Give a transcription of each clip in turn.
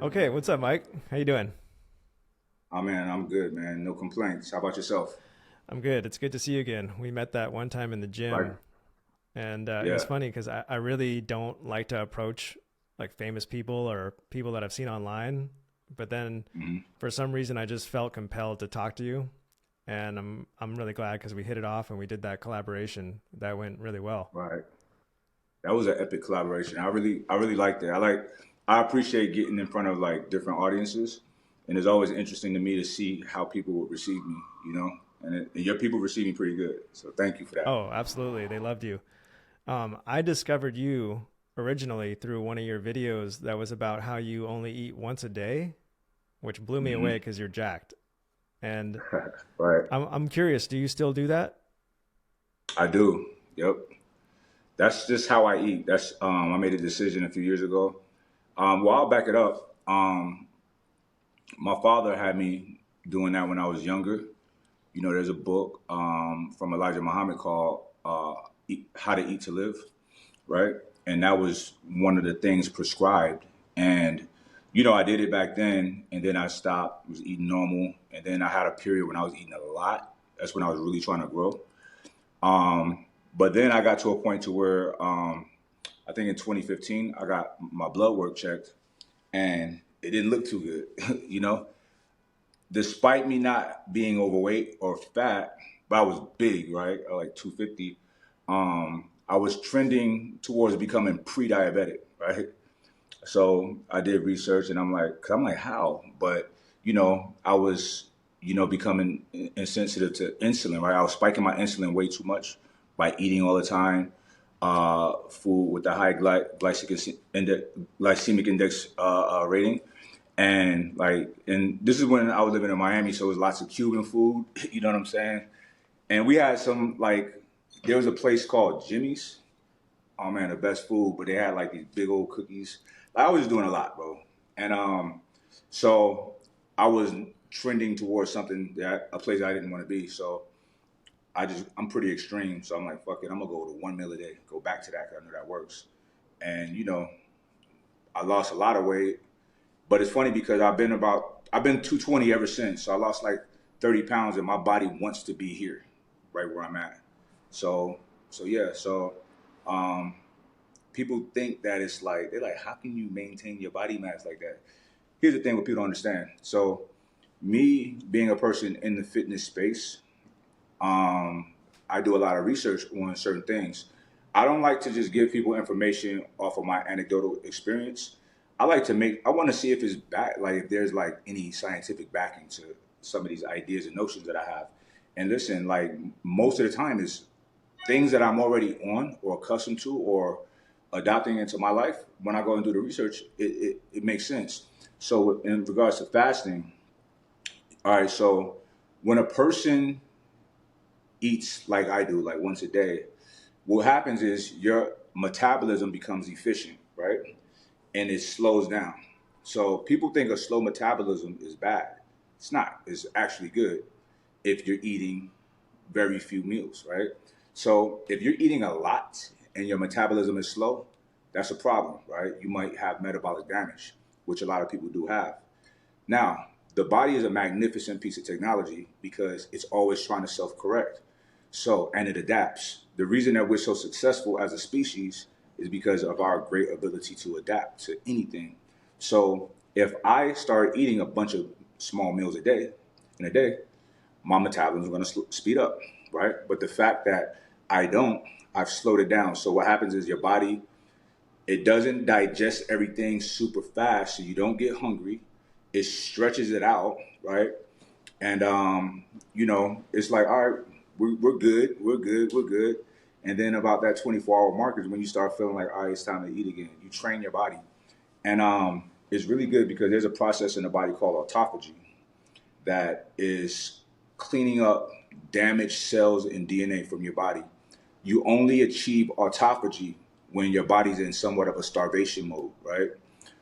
Okay, what's up, Mike? How you doing? Oh man, I'm good, man. No complaints. How about yourself? I'm good. It's good to see you again. We met that one time in the Like, gym, and it was yeah. funny because I really don't like to approach like famous people or people that I've seen online. But then Hmm. for some reason, I just felt compelled to talk to you, and I'm really glad because we hit it off and we did that collaboration. That went really well. Right. That was an epic collaboration. I really liked it. I appreciate getting in front of like different audiences, and it's always interesting to me to see how people would receive me. You know, and your people receive me pretty good. So thank you for that. Oh, absolutely. They loved you. I discovered you originally through one of your videos that was about how you only eat once a day, which blew me away Hmm. because you're jacked. And Right. I'm curious, do you still do that? I do. Yep. That's just how I eat. I made a decision a few years ago. Well, I'll back it up. My father had me doing that when I was younger. You know, there's a book from Elijah Muhammad called How to Eat to Live, right? And that was one of the things prescribed. And, you know, I did it back then, and then I stopped, was eating normal. And then I had a period when I was eating a lot. That's when I was really trying to grow. But then I got to a point to where I think in 2015, I got my blood work checked, and it didn't look too good, you know? Despite me not being overweight or fat, but I was big, right? Like 250. I was trending towards becoming pre-diabetic, right? So I did research, and cause I'm like, how? But I was, becoming insensitive to insulin, right? I was spiking my insulin way too much by eating all the time, food with the high glycemic index rating. And this is when I was living in Miami, so it was lots of Cuban food. You know what I'm saying? And we had there was a place called Jimmy's. Oh man, the best food, but they had like these big old cookies. Like, I was doing a lot, bro. And so I was trending towards something that a place I didn't want to be. So I'm pretty extreme. So I'm like, fuck it, I'm gonna go to one meal a day. Go back to that, 'cause I know that works. And I lost a lot of weight. But it's funny because I've been 220 ever since. So I lost like 30 pounds, and my body wants to be here, right where I'm at. So yeah. So um, people think that it's like they're like, how can you maintain your body mass like that? Here's the thing: what people don't understand. So me being a person in the fitness space, um, I do a lot of research on certain things. I don't like to just give people information off of my anecdotal experience. I want to see if it's back, like if there's like any scientific backing to some of these ideas and notions that I have. And listen, like most of the time is things that I'm already on or accustomed to or adopting into my life. When I go and do the research, it makes sense. So in regards to fasting, all right, so when a person eats like I do, like once a day, what happens is your metabolism becomes efficient, right? And it slows down. So people think a slow metabolism is bad. It's not. It's actually good if you're eating very few meals, right? So if you're eating a lot and your metabolism is slow, that's a problem, right? You might have metabolic damage, which a lot of people do have. Now, the body is a magnificent piece of technology because it's always trying to self correct. So, and it adapts. The reason that we're so successful as a species is because of our great ability to adapt to anything. So, if I start eating a bunch of small meals in a day, my metabolism is going to speed up, right? But the fact that I don't, I've slowed it down. So, what happens is your body, it doesn't digest everything super fast, so you don't get hungry. It stretches it out, right? And it's like, all right, we're good, we're good, we're good. And then about that 24-hour mark is when you start feeling like, all right, it's time to eat again. You train your body, and it's really good because there's a process in the body called autophagy that is cleaning up damaged cells and DNA from your body. You only achieve autophagy when your body's in somewhat of a starvation mode, right?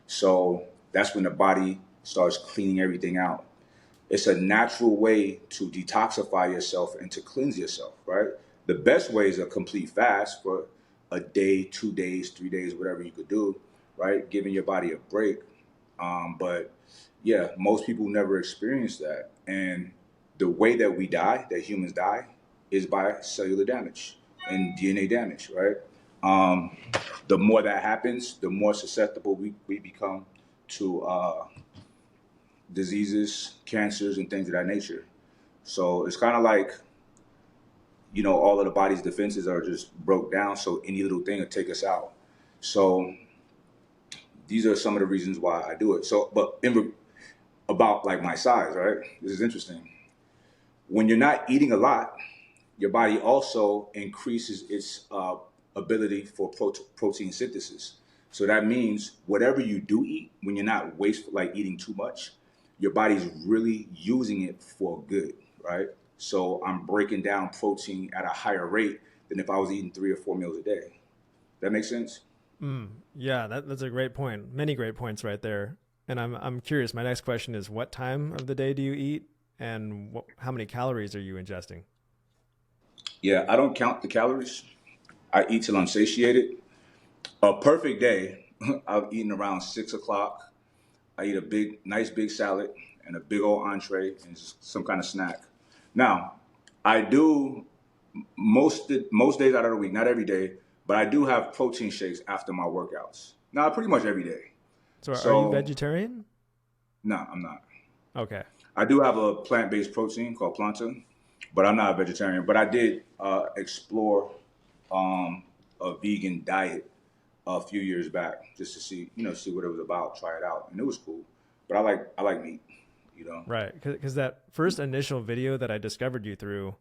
So that's when the body starts cleaning everything out. It's a natural way to detoxify yourself and to cleanse yourself, right? The best way is a complete fast for a day, 2 days, 3 days, whatever you could do, right? Giving your body a break. But yeah, most people never experience that. And the way that we die, that humans die, is by cellular damage and DNA damage, right? Um, the more that happens, the more susceptible we become to diseases, cancers, and things of that nature. So it's kind of like, all of the body's defenses are just broke down, so any little thing will take us out. So these are some of the reasons why I do it. So, but about like my size, right? This is interesting. When you're not eating a lot, your body also increases its ability for protein synthesis. So that means whatever you do eat, when you're not wasteful, like eating too much, your body's really using it for good, right? So I'm breaking down protein at a higher rate than if I was eating 3 or 4 meals a day. That makes sense? Yeah, that's a great point. Many great points right there. And I'm curious. My next question is, what time of the day do you eat, and how many calories are you ingesting? Yeah, I don't count the calories. I eat till I'm satiated. A perfect day, I've eaten around 6 o'clock. I eat a nice big salad and a big old entree and some kind of snack. Now, I do most days out of the week, not every day, but I do have protein shakes after my workouts. Now, pretty much every day. So are you So, vegetarian? no, I'm not. Okay. I do have a plant-based protein called Planta, but I'm not a vegetarian. But I did explore a vegan diet a few years back just to see what it was about, try it out, and it was cool. But I like meat, you know. Right. Because that first initial video that I discovered you through,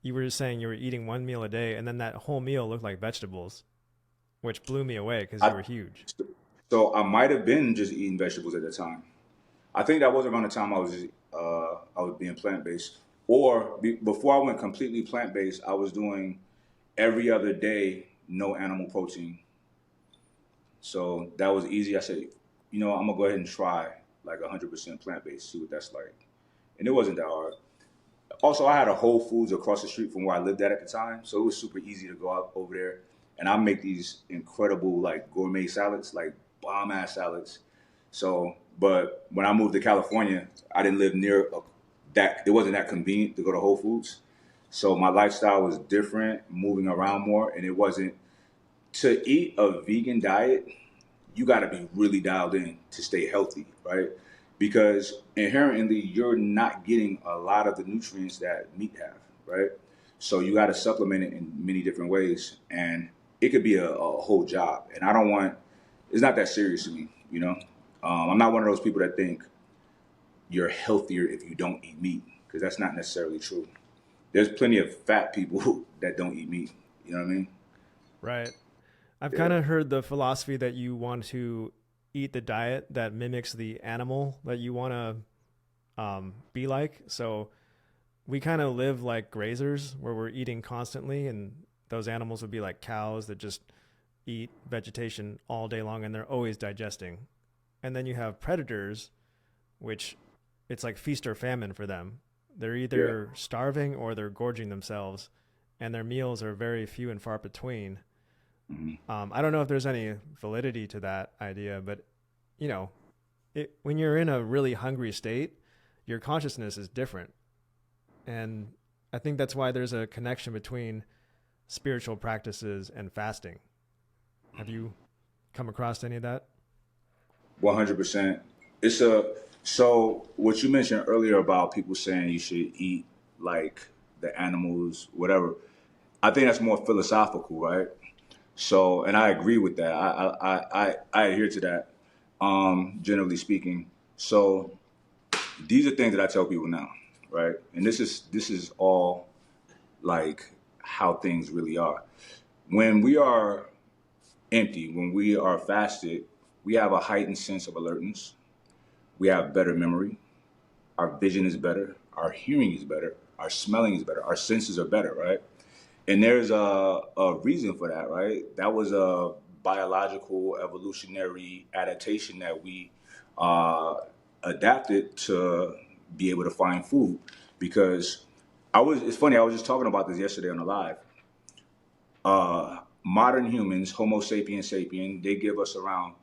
you were saying you were eating one meal a day, and then that whole meal looked like vegetables, which blew me away because you I were huge. so I might have been just eating vegetables at the time. I think that was around the time I was being plant based, or before I went completely plant based, I was doing every other day no animal protein. So that was easy. I said, I'm gonna go ahead and try like 100% plant based, see what that's like, and it wasn't that hard. Also, I had a Whole Foods across the street from where I lived at the time, so it was super easy to go out over there. And I make these incredible like gourmet salads, like bomb ass salads. So, but when I moved to California, I didn't live near that. It wasn't that convenient to go to Whole Foods, so my lifestyle was different, moving around more, and it wasn't to eat a vegan diet. You got to be really dialed in to stay healthy, right? Because inherently you're not getting a lot of the nutrients that meat have, right? So you got to supplement it in many different ways, and it could be a whole job. And I don't want. It's not that serious to me, you know. I'm not one of those people that think you're healthier if you don't eat meat, because that's not necessarily true. There's plenty of fat people that don't eat meat. You know what I mean? Right. I've Yeah. kind of heard the philosophy that you want to eat the diet that mimics the animal that you want to be like. So we kind of live like grazers where we're eating constantly, and those animals would be like cows that just eat vegetation all day long and they're always digesting. And then you have predators, which it's like feast or famine for them. They're Yeah. either starving or they're gorging themselves, and their meals are very few and far between. Mhm. I don't know if there's any validity to that idea, but you know, when you're in a really hungry state, your consciousness is different, and I think that's why there's a connection between spiritual practices and fasting. Have you come across any of that? 100%. It's a so what you mentioned earlier about people saying you should eat like the animals, whatever. I think that's more philosophical, right? So, and I agree with that. I adhere to that. Generally speaking. So these are things that I tell people now, right? And this is all like how things really are. When we are empty, when we are fasted, we have a heightened sense of alertness. We have better memory. Our vision is better. Our hearing is better. Our smelling is better. Our senses are better, right? And there's a reason for that, right? That was a biological evolutionary adaptation that we uh, adapted to be able to find food. Because it's funny, I was just talking about this yesterday on the live. Modern humans, Homo sapiens sapien, they give us around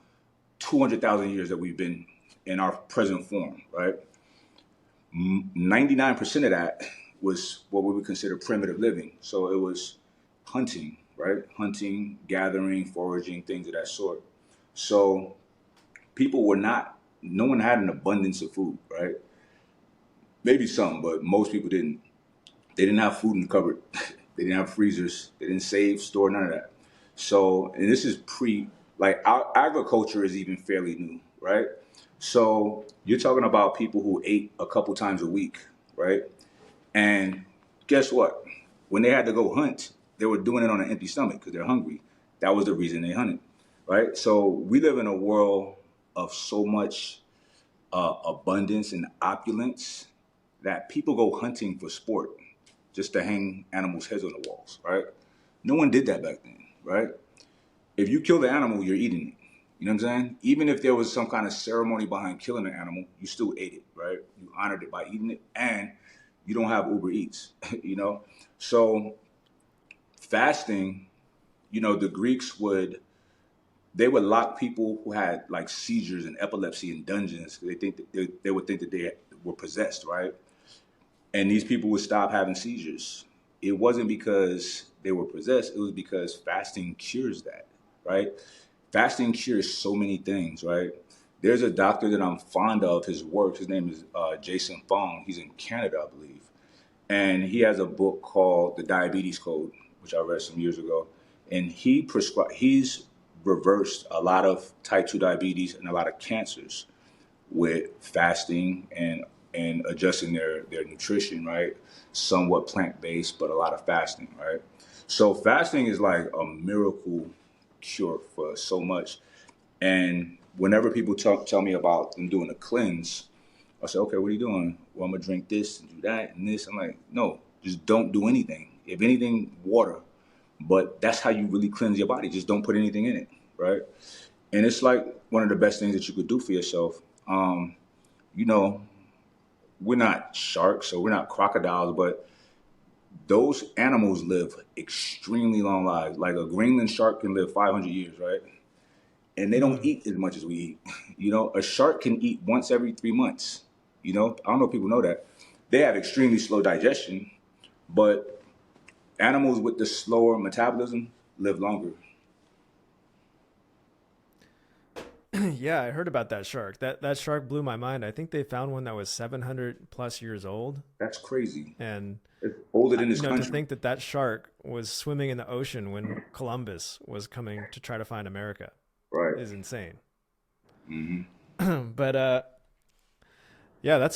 200,000 years that we've been in our present form, right? 99% of that was what we would consider primitive living. So it was hunting, right? Hunting, gathering, foraging, things of that sort. So people were not, no one had an abundance of food, right? Maybe some, but most people didn't. They didn't have food in the cupboard. They didn't have freezers. They didn't save, store, none of that. So, and this is like our agriculture is even fairly new, right? So you're talking about people who ate a couple times a week, right? And guess what? When they had to go hunt, they were doing it on an empty stomach because they're hungry. That was the reason they hunted, right? So we live in a world of so much abundance and opulence that people go hunting for sport just to hang animals' heads on the walls, right? No one did that back then, right? If you kill the animal, you're eating it. You know what I'm saying? Even if there was some kind of ceremony behind killing an animal, you still ate it, right? You honored it by eating it, and you don't have Uber Eats, you know? So fasting, you know, the Greeks they would lock people who had like seizures and epilepsy in dungeons. They would think that they were possessed, right? And these people would stop having seizures. It wasn't because they were possessed. It was because fasting cures that, right? Fasting cures so many things, right? There's a doctor that I'm fond of, his work. His name is Jason Fong. He's in Canada, I believe. And he has a book called The Diabetes Code, which I read some years ago. And he's reversed a lot of type 2 diabetes and a lot of cancers with fasting and adjusting their nutrition, right? Somewhat plant-based, but a lot of fasting, right? So fasting is like a miracle cure for so much. And whenever people tell me about them doing a cleanse, I say, okay, what are you doing? Well, I'm gonna drink this and do that and this. I'm like, no, just don't do anything. If anything, water. But that's how you really cleanse your body. Just don't put anything in it, right? And it's like one of the best things that you could do for yourself. You know, we're not sharks or we're not crocodiles, but those animals live extremely long lives. Like a Greenland shark can live 500 years, right? And they don't eat as much as we eat. You know, a shark can eat once every 3 months. You know, I don't know if people know that. They have extremely slow digestion, but animals with the slower metabolism live longer. Yeah, I heard about that shark. That shark blew my mind. I think they found one that was 700 plus years old. That's crazy. And It's older than this to country. think that that shark was swimming in the ocean when Columbus was coming to try to find America Right. is insane. Hmm. But yeah,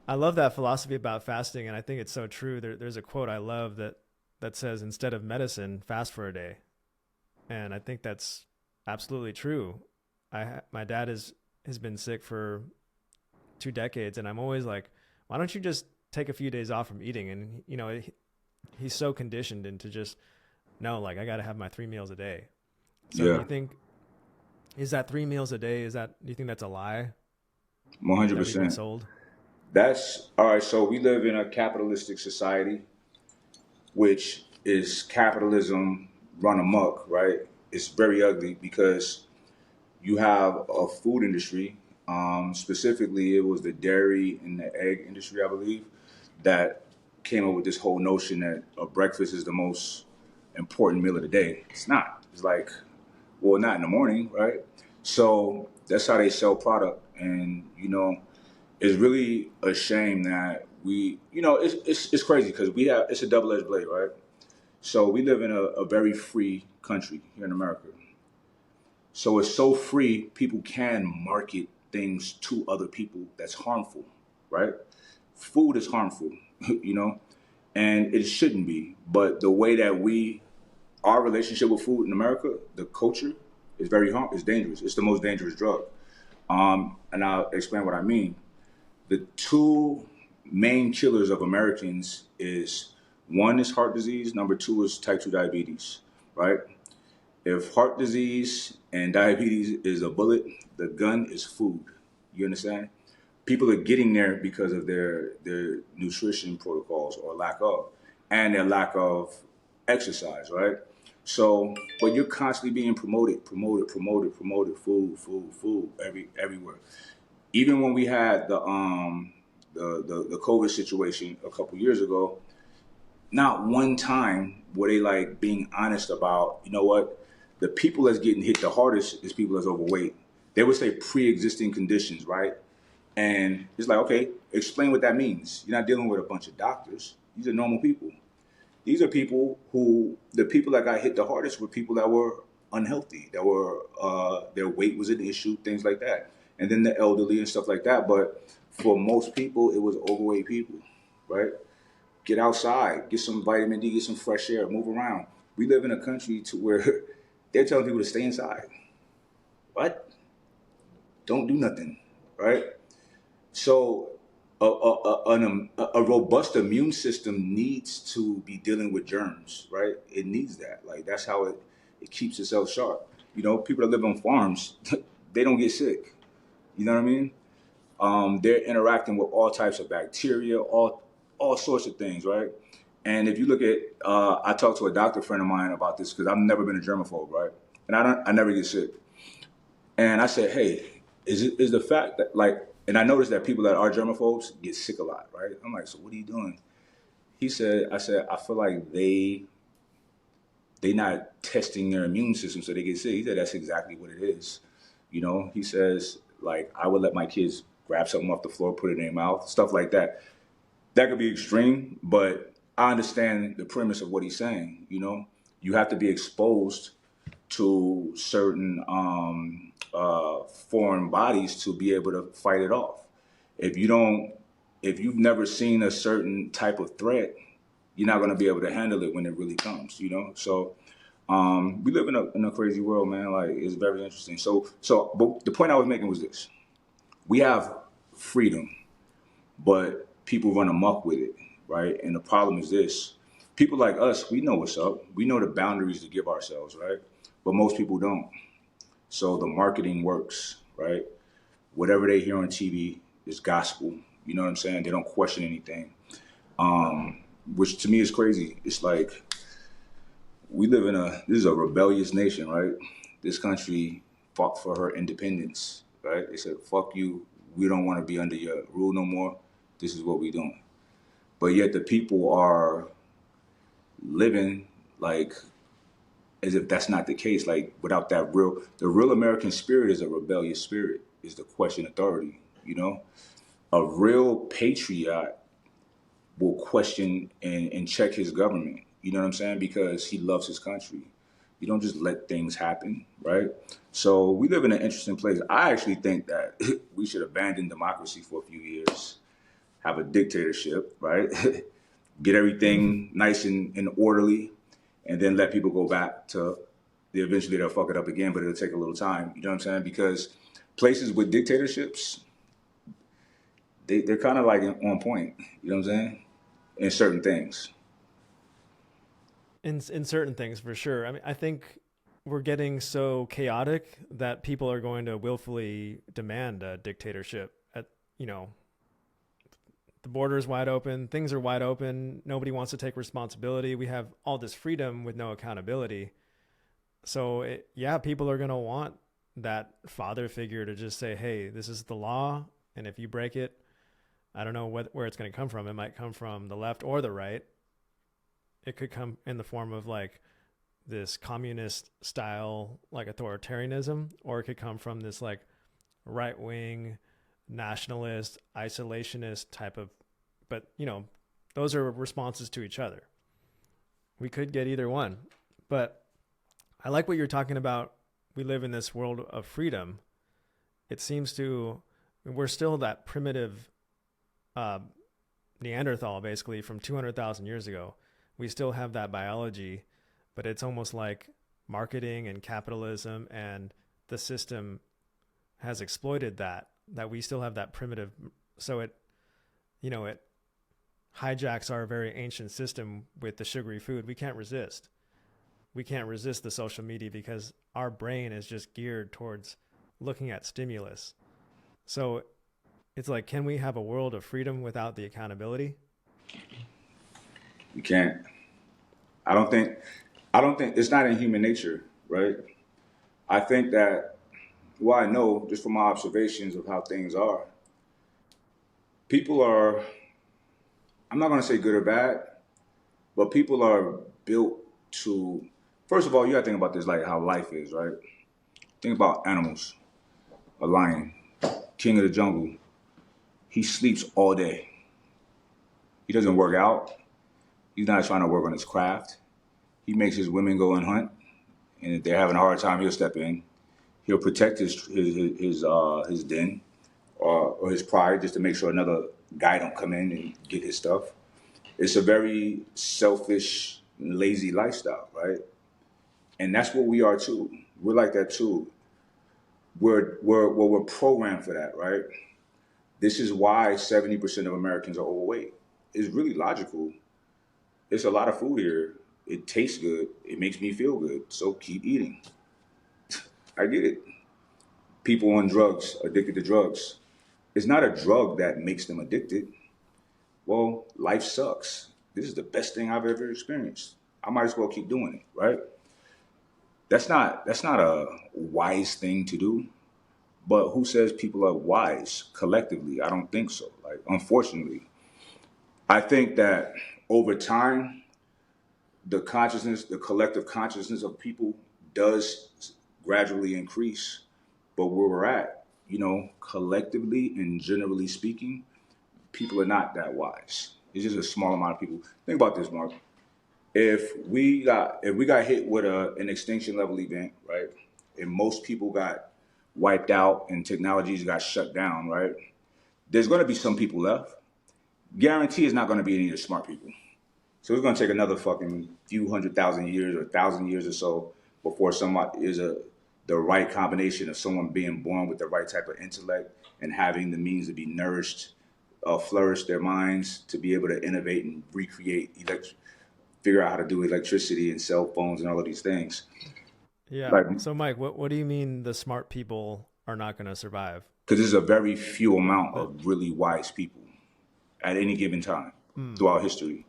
I love that philosophy about fasting, and I think it's so true. There's a quote I love that says, "Instead of medicine, fast for a day," and I think that's absolutely true. My dad has been sick for 2 decades, and I'm always like, why don't you just take a few days off from eating? And he's so conditioned into just no, like I got to have my 3 meals a day. So do Yeah, you think is that 3 meals a day? Do you think that's a lie that we've been 100%. sold? That's all right. So we live in a capitalistic society, which is capitalism run amok, right? It's very ugly because you have a food industry. Specifically, it was the dairy and the egg industry, I believe, that came up with this whole notion that a breakfast is the most important meal of the day. It's not. It's like, well, not in the morning, right? So that's how they sell product, and it's really a shame that it's crazy because it's a double-edged blade, right? So we live in a very free country here in America. So it's so free, people can market things to other people that's harmful, right? Food is harmful, you know, and it shouldn't be. But the way that our relationship with food in America, the culture, is dangerous. It's the most dangerous drug. And I'll explain what I mean. The two main killers of Americans is one is heart disease, number two is type 2 diabetes, right? If heart disease and diabetes is a bullet, the gun is food. You understand? People are getting there because of their nutrition protocols or lack of, and their lack of exercise, right? So, but you're constantly being promoted, food, everywhere. Even when we had the COVID situation a couple years ago, not one time were they like being honest about, you know what, the people that's getting hit the hardest is people that's overweight. They would say pre-existing conditions, right? And it's like, okay, explain what that means. You're not dealing with a bunch of doctors. These are normal people. These are people who, the people that got hit the hardest were people that were unhealthy, that were, their weight was an issue, things like that. And then the elderly and stuff like that. But for most people, it was overweight people, right? Get outside, get some vitamin D, get some fresh air, move around. We live in a country to where they're telling people to stay inside. What? Don't do nothing, right? So a robust immune system needs to be dealing with germs, right? It needs that. Like that's how it keeps itself sharp. You know, people that live on farms, they don't get sick. You know what I mean? They're interacting with all types of bacteria, all sorts of things, right? And if you look at, I talked to a doctor friend of mine about this because I've never been a germaphobe, right? And I never get sick. And I said, hey, is the fact that like, and I noticed that people that are germaphobes get sick a lot, right? I'm like, so what are you doing? I said, I feel like they not testing their immune system so they get sick. He said, that's exactly what it is. You know, he says, like, I would let my kids grab something off the floor, put it in their mouth, stuff like that. That could be extreme, but I understand the premise of what he's saying. You know, you have to be exposed to certain foreign bodies to be able to fight it off. If you don't, if you've never seen a certain type of threat, you're not going to be able to handle it when it really comes. You know, so we live in a crazy world, man. Like it's very interesting. But the point I was making was this: we have freedom, but people run amok with it, right? And the problem is this: people like us, we know what's up. We know the boundaries to give ourselves, right? But most people don't. So the marketing works, right? Whatever they hear on TV is gospel. You know what I'm saying? They don't question anything, which to me is crazy. It's like we live in this is a rebellious nation, right? This country fought for her independence, right? They said, fuck you. We don't want to be under your rule no more. This is what we doing. But yet the people are living like as if that's not the case. Like without the real American spirit is a rebellious spirit, is to question authority, you know? A real patriot will question and check his government. You know what I'm saying? Because he loves his country. You don't just let things happen, right? So we live in an interesting place. I actually think that we should abandon democracy for a few years, have a dictatorship, right? Get everything nice and orderly, and then let people go back to, eventually they'll fuck it up again, but it'll take a little time. You know what I'm saying? Because places with dictatorships, they're kind of like on point. You know what I'm saying? In certain things. In certain things, for sure. I mean, I think we're getting so chaotic that people are going to willfully demand a dictatorship. At you know, the border is wide open, things are wide open. Nobody wants to take responsibility. We have all this freedom with no accountability. So yeah, people are going to want that father figure to just say, hey, this is the law, and if you break it, I don't know where it's going to come from. It might come from the left or the right. It could come in the form of like this communist style, like authoritarianism, or it could come from this like right wing, nationalist, isolationist type of, but those are responses to each other. We could get either one, but I like what you're talking about. We live in this world of freedom. It seems we're still that primitive Neanderthal, basically, from 200,000 years ago. We still have that biology, but it's almost like marketing and capitalism and the system has exploited that we still have that primitive. So it hijacks our very ancient system with the sugary food. We can't resist the social media because our brain is just geared towards looking at stimulus. So it's like, can we have a world of freedom without the accountability? You can't. I don't think I don't think it's not in human nature, right? I think that, well, I know just from my observations of how things are, people are, I'm not going to say good or bad, but people are built to, first of all, you got to think about this like how life is, right? Think about animals. A lion, king of the jungle, he sleeps all day. He doesn't work out. He's not trying to work on his craft. He makes his women go and hunt, and if they're having a hard time, he'll step in. He'll protect his den or his pride just to make sure another guy don't come in and get his stuff. It's a very selfish, lazy lifestyle, right? And that's what we are too. We're like that too. We're programmed for that, right? This is why 70% of Americans are overweight. It's really logical. It's a lot of food here. It tastes good. It makes me feel good. So keep eating. I get it. People on drugs, addicted to drugs. It's not a drug that makes them addicted. Well, life sucks. This is the best thing I've ever experienced. I might as well keep doing it, right? That's not a wise thing to do. But who says people are wise collectively? I don't think so. Like, unfortunately, I think that over time, the consciousness, the collective consciousness of people does gradually increase. But where we're at, collectively and generally speaking, people are not that wise. It's just a small amount of people. Think about this, Mark. If we got hit with an extinction level event, right, and most people got wiped out and technologies got shut down, right, there's going to be some people left. Guarantee it's not going to be any of the smart people. So it's going to take another fucking few 100,000 years or 1,000 years or so before somebody is the right combination of someone being born with the right type of intellect and having the means to be nourished, flourish their minds to be able to innovate and recreate, figure out how to do electricity and cell phones and all of these things. Yeah. Like, So, Mike, what do you mean the smart people are not going to survive? because there's a very few amount But, of really wise people at any given time mm, throughout history.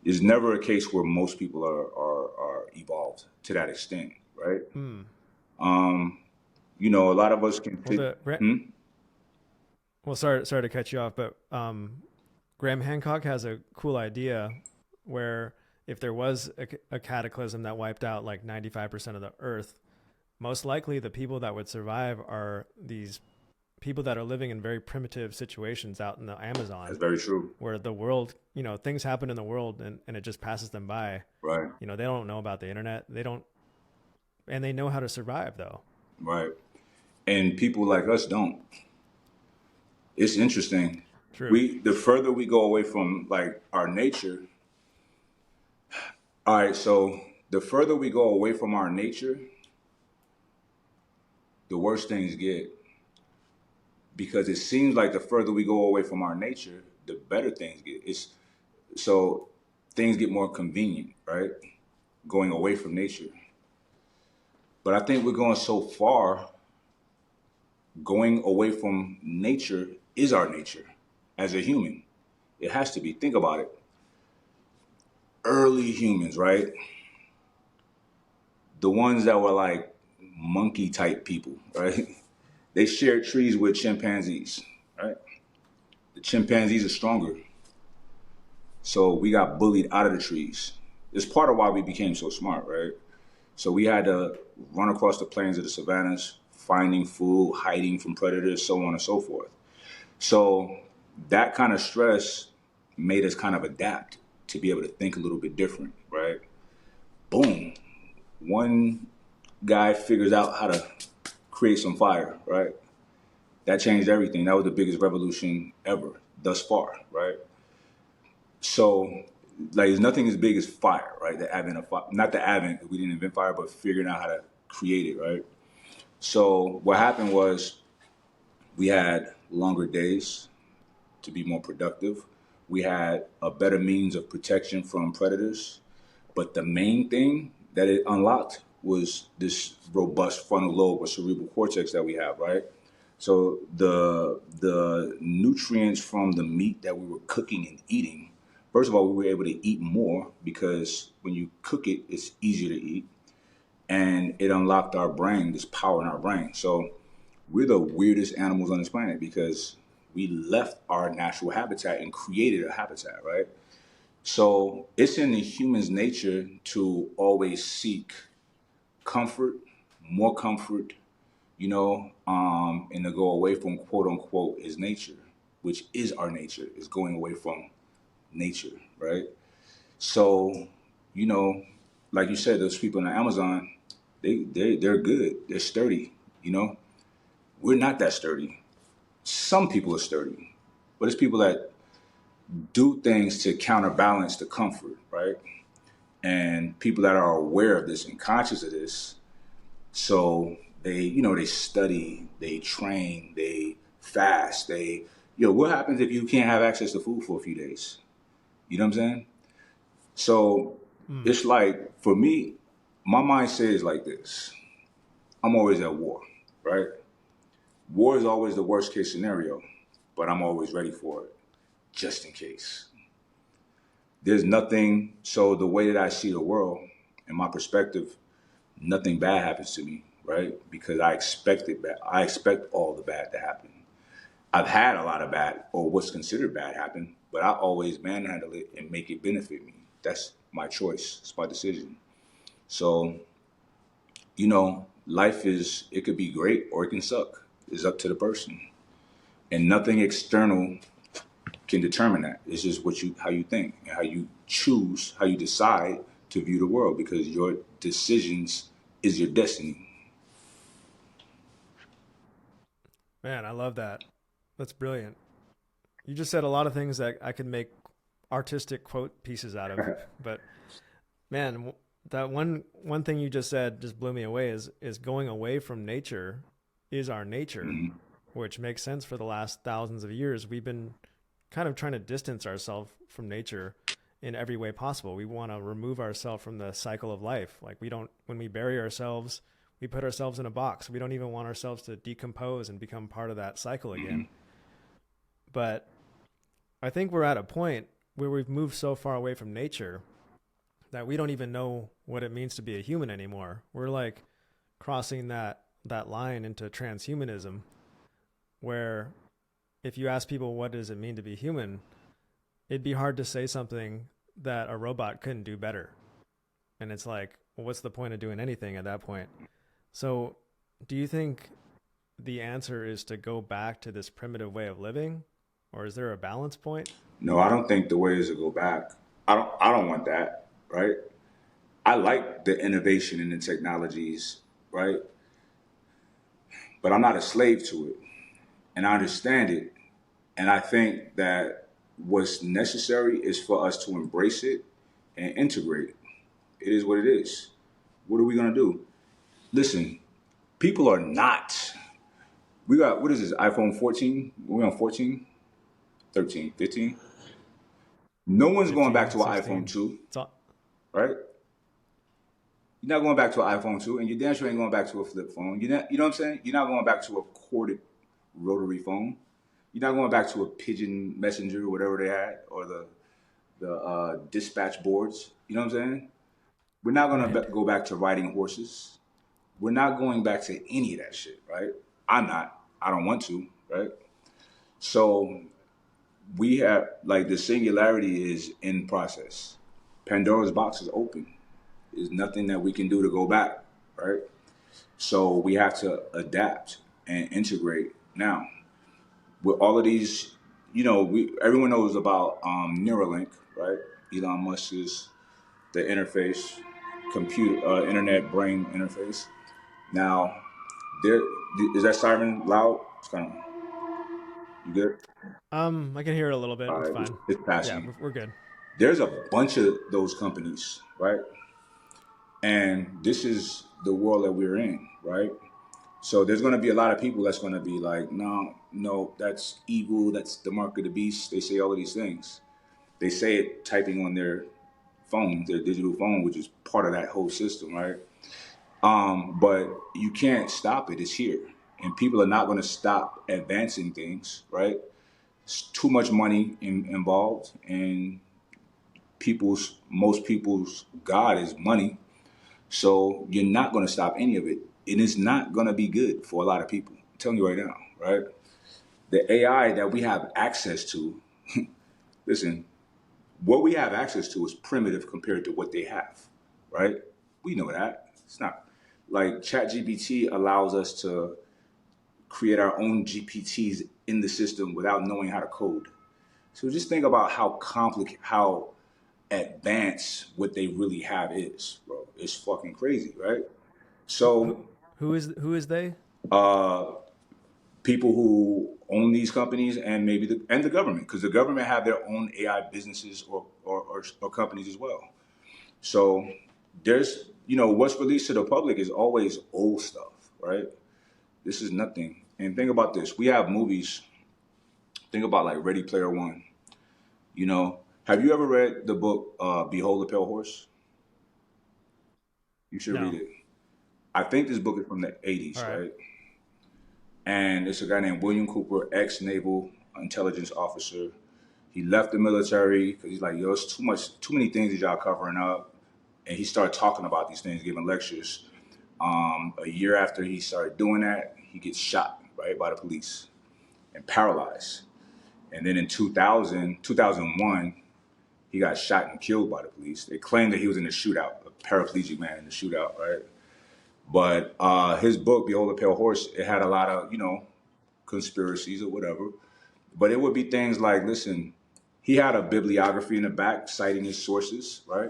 There's never a case where most people are evolved to that extent, right? mm. A lot of us can Well, fit. well, sorry to cut you off, but Graham Hancock has a cool idea where if there was a cataclysm that wiped out like 95% of the Earth, most likely the people that would survive are these people that are living in very primitive situations out in the Amazon. That's very true. Where the world, things happen in the world and it just passes them by. Right. They don't know about the internet. And they know how to survive though. Right. And people like us don't. It's interesting. True. The further we go away from like our nature. All right. So the further we go away from our nature, the worse things get. Because it seems like the further we go away from our nature, the better things get. So things get more convenient, right? Going away from nature. But I think we're going so far, going away from nature is our nature as a human. It has to be. Think about it. Early humans, right? The ones that were like monkey type people, right? They shared trees with chimpanzees, right? The chimpanzees are stronger. So we got bullied out of the trees. It's part of why we became so smart, right? So we had to run across the plains of the savannas, finding food, hiding from predators, so on and so forth. So that kind of stress made us kind of adapt to be able to think a little bit different, right? Boom. One guy figures out how to create some fire, right? That changed everything. That was the biggest revolution ever thus far, right? So, like, there's nothing as big as fire, right? The advent of fire. Not the advent, we didn't invent fire, but figuring out how to create it, right? So what happened was we had longer days to be more productive. We had a better means of protection from predators. But the main thing that it unlocked was this robust frontal lobe or cerebral cortex that we have, right? So the nutrients from the meat that we were cooking and eating First of all, we were able to eat more because when you cook it, it's easier to eat, and it unlocked our brain, this power in our brain. So we're the weirdest animals on this planet because we left our natural habitat and created a habitat, right? So it's in the human's nature to always seek comfort, more comfort, and to go away from quote unquote is nature, which is our nature, is going away from nature, right? So, you know, like you said, those people in the Amazon, they're good, they're sturdy, you know. We're not that sturdy. Some people are sturdy, but it's people that do things to counterbalance the comfort, right? And people that are aware of this and conscious of this. So they study, they train, they fast, what happens if you can't have access to food for a few days? You know what I'm saying? So Mm. it's like, for me, my mindset is like this. I'm always at war, right? War is always the worst case scenario, but I'm always ready for it, just in case. There's nothing, so the way that I see the world, in my perspective, nothing bad happens to me, right? Because I expect it bad. I expect all the bad to happen. I've had a lot of bad, or what's considered bad, happen, but I always manhandle it and make it benefit me. That's my choice. It's my decision. So, life it could be great or it can suck. It's up to the person. And nothing external can determine that. It's just how you think and how you choose, how you decide to view the world, because your decisions is your destiny. Man, I love that. That's brilliant. You just said a lot of things that I could make artistic quote pieces out of. But man, that one thing you just said just blew me away. Is going away from nature is our nature, Mhm. which makes sense. For the last thousands of years, we've been kind of trying to distance ourselves from nature in every way possible. We want to remove ourselves from the cycle of life. Like, we don't, when we bury ourselves, we put ourselves in a box. We don't even want ourselves to decompose and become part of that cycle again. Mhm. But I think we're at a point where we've moved so far away from nature that we don't even know what it means to be a human anymore. We're like crossing that line into transhumanism, where if you ask people what does it mean to be human, it'd be hard to say something that a robot couldn't do better. And it's like, well, what's the point of doing anything at that point? So, do you think the answer is to go back to this primitive way of living, or is there a balance point? No, I don't think the way is to go back. I don't want that, right? I like the innovation and the technologies, right? But I'm not a slave to it. And I understand it. And I think that what's necessary is for us to embrace it and integrate it. It is what it is. What are we going to do? Listen, people are not. We got, what is this, iPhone 14? We're on 14, 13, 15. No one's going back 15, to an iPhone 16. 2, It's all, right? You're not going back to an iPhone 2, and you damn sure ain't going back to a flip phone. You know what I'm saying? You're not going back to a corded rotary phone. You're not going back to a pigeon messenger or whatever they had, or the dispatch boards. You know what I'm saying? We're not going to right. go back to riding horses. We're not going back to any of that shit, right? I'm not. I don't want to, right? So we have, like, the singularity is in process. Pandora's box is open. There's nothing that we can do to go back, right? So we have to adapt and integrate now with all of these. Everyone knows about Neuralink, right? Elon Musk's the interface, computer, internet brain interface. Now, there is that siren loud? It's kind of, you good? I can hear it a little bit. All It's right, fine. it's Yeah, passing. we're good. There's a bunch of those companies, right? And this is the world that we're in, right? So there's going to be a lot of people that's going to be like, no, no, that's evil. That's the mark of the beast. They say all of these things. They say it typing on their phone, their digital phone, which is part of that whole system, right? But you can't stop it. It's here. And people are not going to stop advancing things, right? It's too much money involved. And most people's God is money. So you're not going to stop any of it. And it's not going to be good for a lot of people. I'm telling you right now, right? The AI that we have access to, listen, what we have access to is primitive compared to what they have, right? We know that. It's not like ChatGPT allows us to create our own GPTs in the system without knowing how to code. So just think about how complicated, how advanced what they really have is, bro. It's fucking crazy, right? Who who So who is they? uh, people who own these companies and maybe the government, because the government have their own AI businesses or companies as well. So there's what's released to the public is always old stuff, right? This is nothing. And think about this: we have movies. Think about like Ready Player One. Have you ever read the book Behold the Pale Horse? You should read No. it. I think this book is from the All 80s, right. right? And it's a guy named William Cooper, ex-naval intelligence officer. He left the military because he's like, yo, it's too many things that y'all covering up. And he started talking about these things, giving lectures. A year after he started doing that, he gets shot, right, by the police and paralyzed. And then in 2001, he got shot and killed by the police. They claimed that he was in a shootout, a paraplegic man in the shootout, right? But his book, Behold the Pale Horse, it had a lot of, conspiracies or whatever. But it would be things like, listen, he had a bibliography in the back citing his sources, right?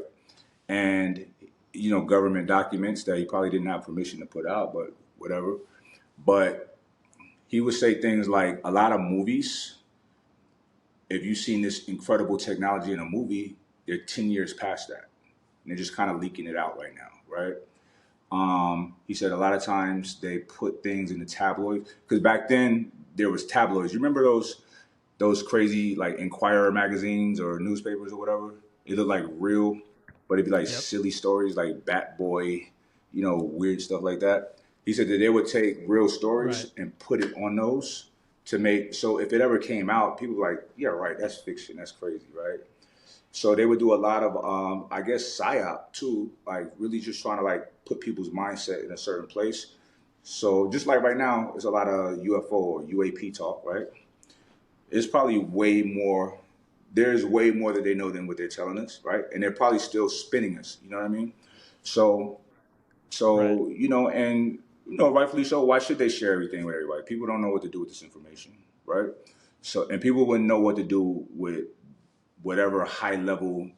And, government documents that he probably didn't have permission to put out, but whatever. But he would say things like a lot of movies, if you've seen this incredible technology in a movie, they're 10 years past that. And they're just kind of leaking it out right now, right? He said a lot of times they put things in the tabloids because back then there was tabloids. You remember those crazy like Inquirer magazines or newspapers or whatever? It looked like real, but it'd be like Yep. silly stories like Bat Boy, weird stuff like that. He said that they would take real Right. stories and put it on those to make so if it ever came out, people were like, yeah, right, that's fiction, that's crazy, right? So they would do a lot of, I guess, psyop too, like really just trying to like put people's mindset in a certain place. So just like right now, there's a lot of UFO or UAP talk, right? It's probably way more. There's way more that they know than what they're telling us, right? And they're probably still spinning us. You know what I mean? So, Right. and rightfully so. Why should they share everything with everybody? People don't know what to do with this information, right? So, and people wouldn't know what to do with whatever high level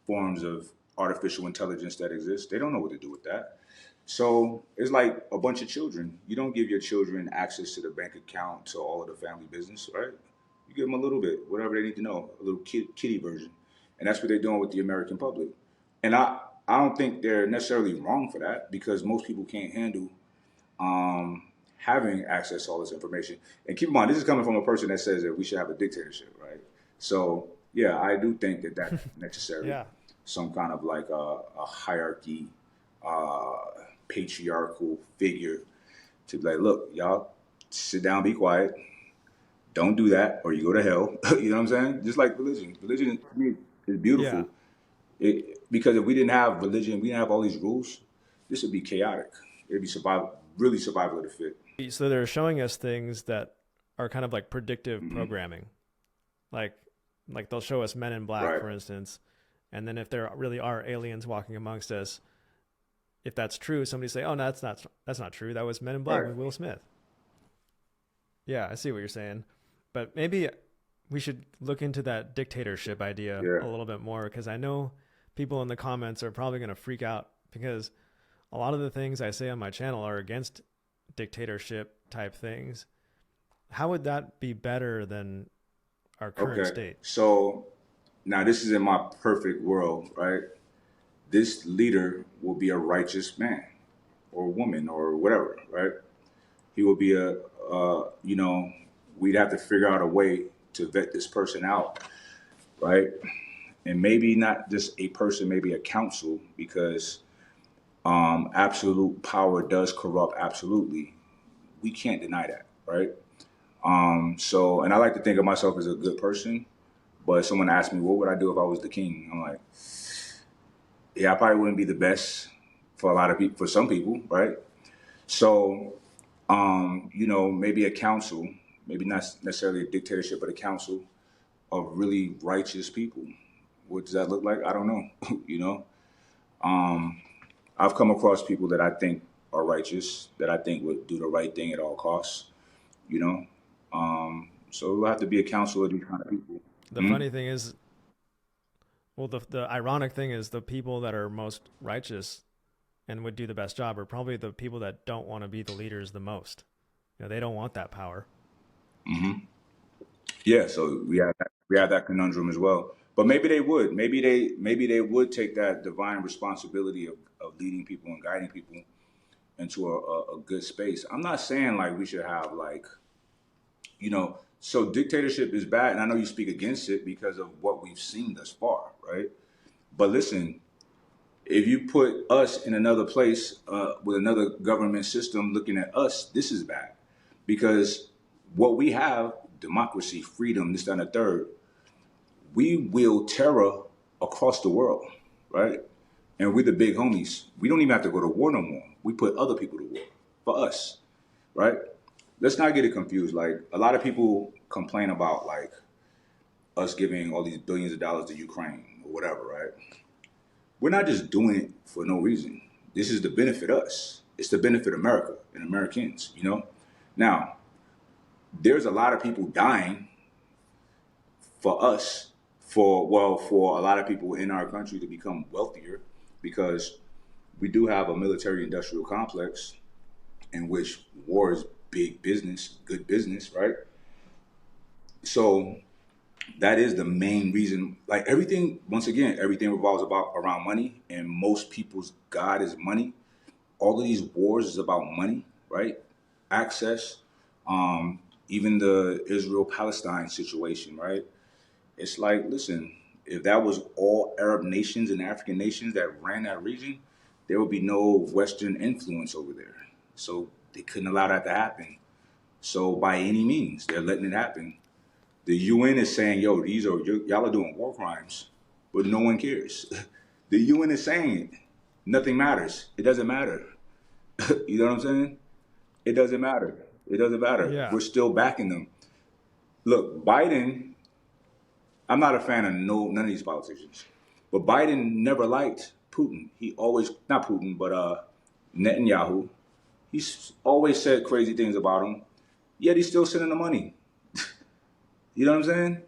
forms of artificial intelligence that exist. They don't know what to do with that. So it's like a bunch of children. You don't give your children access to the bank account, to all of the family business, right? You give them a little bit, whatever they need to know, a little kiddie version. And that's what they're doing with the American public. And I don't think they're necessarily wrong for that because most people can't handle having access to all this information. And keep in mind, this is coming from a person that says that we should have a dictatorship, right? So yeah, I do think that that's necessary. Yeah. Some kind of like a hierarchy, uh, patriarchal figure to be like, look, y'all, sit down, be quiet, don't do that, or you go to hell. You know what I'm saying? Just like religion. Religion to me is Yeah. beautiful. Because if we didn't have religion, we didn't have all these rules, this would be chaotic. It'd be really survival of the fit. So they're showing us things that are kind of like predictive Hmm. programming. Like they'll show us Men in Black, Right. for instance, and then if there really are aliens walking amongst us, if that's true, somebody say, "Oh, no, that's not true. That was Men in Black Right. with Will Smith." Yeah, I see what you're saying, but maybe we should look into that dictatorship idea Yeah. a little bit more because I know people in the comments are probably going to freak out because a lot of the things I say on my channel are against dictatorship type things. How would that be better than our current Okay. state? So now this is in my perfect world, right? This leader will be a righteous man or woman or whatever, right? He will be we'd have to figure out a way to vet this person out, right? And maybe not just a person, maybe a council, because absolute power does corrupt absolutely. We can't deny that, right? So, and I like to think of myself as a good person, But someone asked me, what would I do if I was the king? I'm like, yeah, I probably wouldn't be the best for a lot of people, for some people, right? So, maybe a council, maybe not necessarily a dictatorship, but a council of really righteous people. What does that look like? I don't know. you know, I've come across people that I think are righteous, that I think would do the right thing at all costs. You know, so we'll have to be a council of these kind of people. The funny thing is, well, the ironic thing is the people that are most righteous and would do the best job are probably the people that don't want to be the leaders the most. They don't want that power. Yeah, so we have that conundrum as well. But maybe they would. Maybe they would take that divine responsibility of leading people and guiding people into a good space. I'm not saying like we should have like, so dictatorship is bad, and I know you speak against it because of what we've seen thus far, right? But listen, if you put us in another place with another government system looking at us, this is bad because what we have, democracy, freedom, this, that, and the third, we wield terror across the world, right? And we're the big homies. We don't even have to go to war no more. We put other people to war for us, right? Let's not get it confused. Like a lot of people complain about like us giving all these billions of dollars to Ukraine or whatever, right? We're not just doing it for no reason. This is to benefit us. It's to benefit America and Americans. Now, there's a lot of people dying for us, for a lot of people in our country to become wealthier because we do have a military industrial complex in which war is big business, good business, right? So that is the main reason. Like everything, once again, everything revolves around money, and most people's God is money. All of these wars is about money, right? Access. Even the Israel-Palestine situation, right? It's like, listen, if that was all Arab nations and African nations that ran that region, there would be no Western influence over there. So they couldn't allow that to happen. So by any means, they're letting it happen. The UN is saying, yo, y'all are doing war crimes, but no one cares. The UN is saying it. Nothing matters. It doesn't matter. You know what I'm saying? It doesn't matter. It doesn't matter. Yeah. We're still backing them. Look, Biden, I'm not a fan of none of these politicians, but Biden never liked Putin. He always, not Putin, but Netanyahu. He's always said crazy things about him, yet he's still sending the money. You know what I'm saying?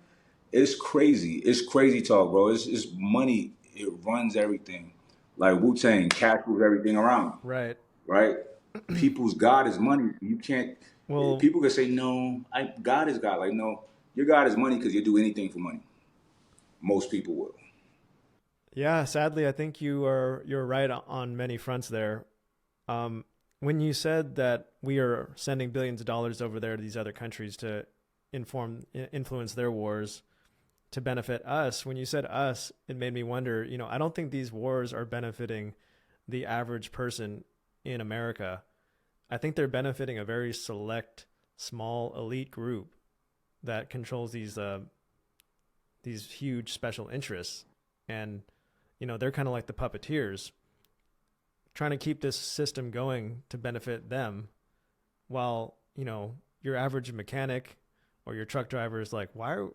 It's crazy. It's crazy talk, bro. It's money. It runs everything. Like Wu-Tang, cash moves everything around, Right. right? People's God is money. You can't, Well, people can say, no, God is God. Like, no, your God is money because you do anything for money. Most people will. yeah, sadly, I think you're right on many fronts there. When you said that we are sending billions of dollars over there to these other countries to influence their wars to benefit us, when you said us, it made me wonder, I don't think these wars are benefiting the average person in America. I think they're benefiting a very select, small, elite group that controls these huge special interests. And, they're kind of like the puppeteers trying to keep this system going to benefit them while, your average mechanic or your truck driver is like, why are,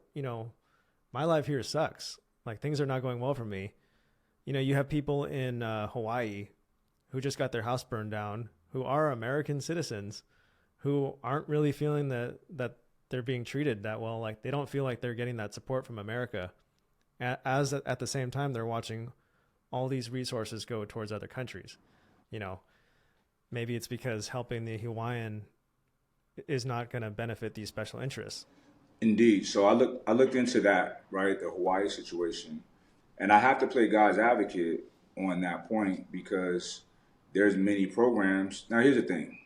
my life here sucks. Like things are not going well for me. You have people in Hawaii who just got their house burned down, who are American citizens, who aren't really feeling that they're being treated that well. Like they don't feel like they're getting that support from America. As at the same time, they're watching all these resources go towards other countries. Maybe it's because helping the Hawaiian is not going to benefit these special interests. Indeed. So I looked into that, right? The Hawaii situation. And I have to play God's advocate on that point because there's many programs. Now, here's the thing.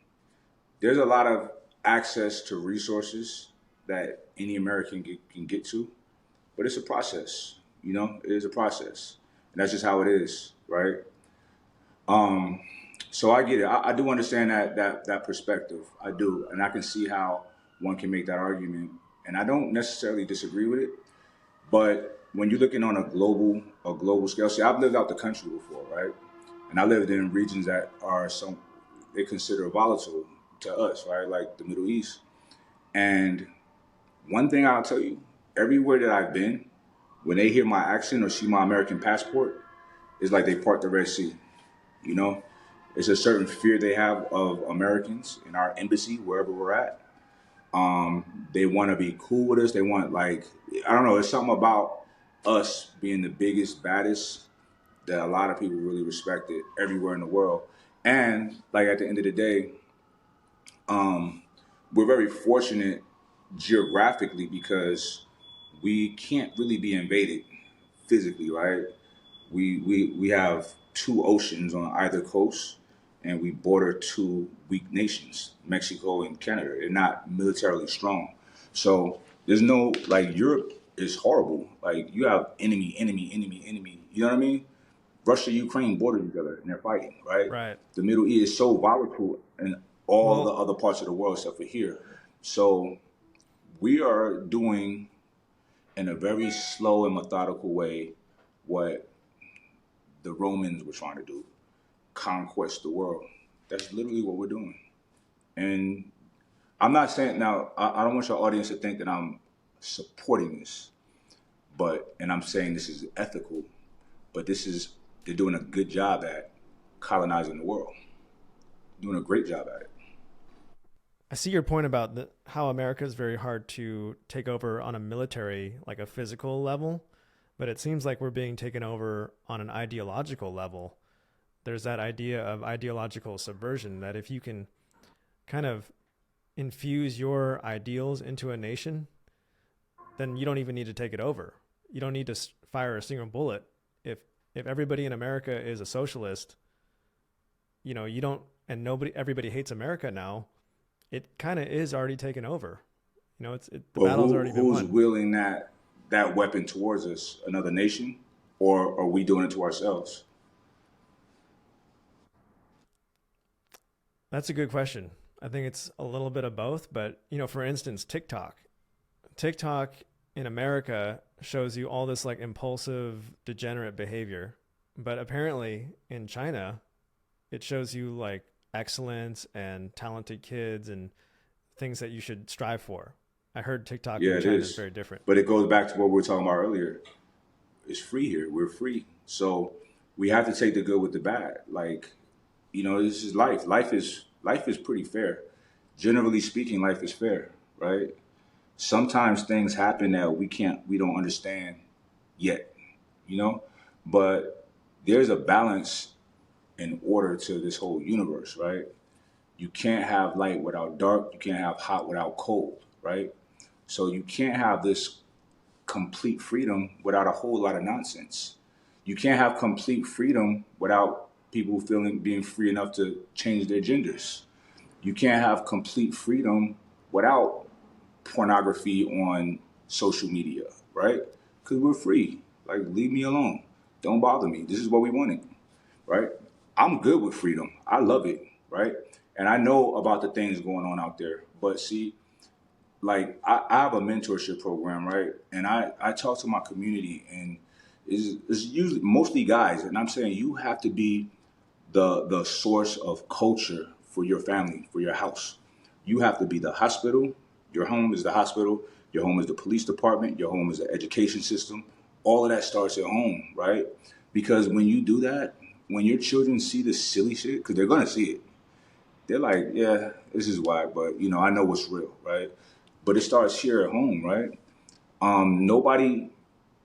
There's a lot of access to resources that any American can get to, but it's a process. It is a process. And that's just how it is, right? So I get it. I do understand that perspective. I do. And I can see how one can make that argument. And I don't necessarily disagree with it. But when you're looking on a global scale, see, I've lived out the country before, right? And I lived in regions that are they consider volatile to us, right? Like the Middle East. And one thing I'll tell you, everywhere that I've been, when they hear my accent or see my American passport, it's like they part the Red Sea. You know, it's a certain fear they have of Americans in our embassy, wherever we're at. They want to be cool with us. They want, like, I don't know, it's something about us being the biggest, baddest that a lot of people really respect it everywhere in the world. And like at the end of the day, um, we're very fortunate geographically because we can't really be invaded physically, right? We have two oceans on either coast, and we border two weak nations, Mexico and Canada. They're not militarily strong, so there's no, like, Europe is horrible. Like, you have enemy, enemy, enemy, enemy. You know what I mean? Russia, Ukraine border each other, and they're fighting, right? Right. The Middle East is so volatile, and all the Well, other parts of the world except for here. So we are doing in a very slow and methodical way what the Romans were trying to do, conquest the world. That's literally what we're doing. And I'm not saying now, I don't want your audience to think that I'm supporting this, and I'm saying this is ethical, but they're doing a good job at colonizing the world, doing a great job at it. I see your point about how America is very hard to take over on a military, like a physical level, but it seems like we're being taken over on an ideological level. There's that idea of ideological subversion that if you can kind of infuse your ideals into a nation, then you don't even need to take it over. You don't need to fire a single bullet. If if everybody in America is a socialist, you don't, and everybody hates America now. It kind of is already taken over. The But battle's already been who's won. wielding that weapon towards us? Another nation, or are we doing it to ourselves? That's a good question. I think it's a little bit of both, but for instance, TikTok in America shows you all this like impulsive, degenerate behavior, but apparently in China, it shows you like excellence and talented kids and things that you should strive for. I heard TikTok Yeah, in it China is is. very different. But it goes back to what we were talking about earlier. It's free here. We're free. So we have to take the good with the bad. Like, this is life. Life is pretty fair. Generally speaking, life is fair, right? Sometimes things happen that we don't understand yet, you know? But there's a balance and order to this whole universe, right? You can't have light without dark. You can't have hot without cold, right? So you can't have this complete freedom without a whole lot of nonsense. You can't have complete freedom without people feeling being free enough to change their genders. You can't have complete freedom without pornography on social media, right? Because we're free. Like, leave me alone. Don't bother me. This is what we wanted, right? I'm good with freedom. I love it, right? And I know about the things going on out there. But see, like, I have a mentorship program, right? And I talk to my community, and it's usually mostly guys. And I'm saying you have to be the source of culture for your family, for your house. You have to be the hospital. Your home is the hospital. Your home is the police department. Your home is the education system. All of that starts at home, right? Because when you do that, when your children see this silly shit, because they're gonna see it, they're like, yeah, this is whack, but I know what's real, right? But it starts here at home, right? Nobody,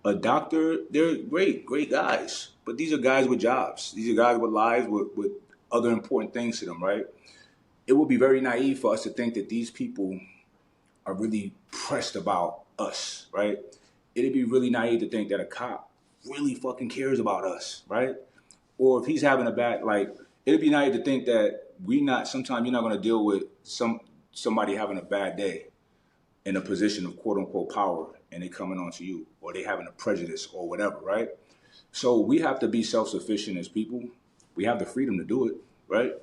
a doctor, they're great, great guys, but these are guys with jobs. These are guys with lives, with other important things to them, right? It would be very naive for us to think that these people are really pressed about us, right? It'd be really naive to think that a cop really fucking cares about us, right? Or if he's having a bad, like, it'd be naive to think that sometimes you're not going to deal with somebody having a bad day in a position of quote unquote power, and they coming on to you, or they having a prejudice or whatever, right? So we have to be self-sufficient as people. We have the freedom to do it, right?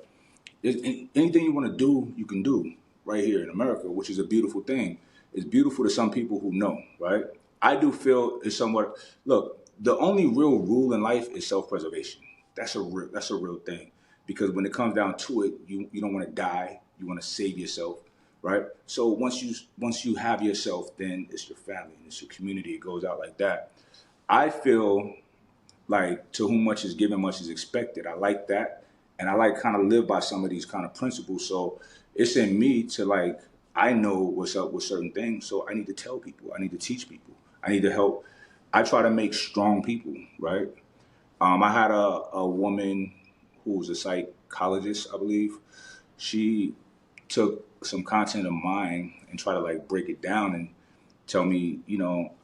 Anything you want to do, you can do right here in America, which is a beautiful thing. It's beautiful to some people who know, right? I do feel is somewhat. Look, the only real rule in life is self-preservation. That's a real thing. Because when it comes down to it, you don't want to die. You want to save yourself, right? So once you have yourself, then it's your family and it's your community. It goes out like that. I feel like to whom much is given, much is expected. I like that, and I like kind of live by some of these kind of principles. So it's in me to like I know what's up with certain things, so I need to tell people. I need to teach people. I need to help. I try to make strong people, right? I had a woman who was a psychologist, I believe. She took some content of mine and tried to like break it down and tell me,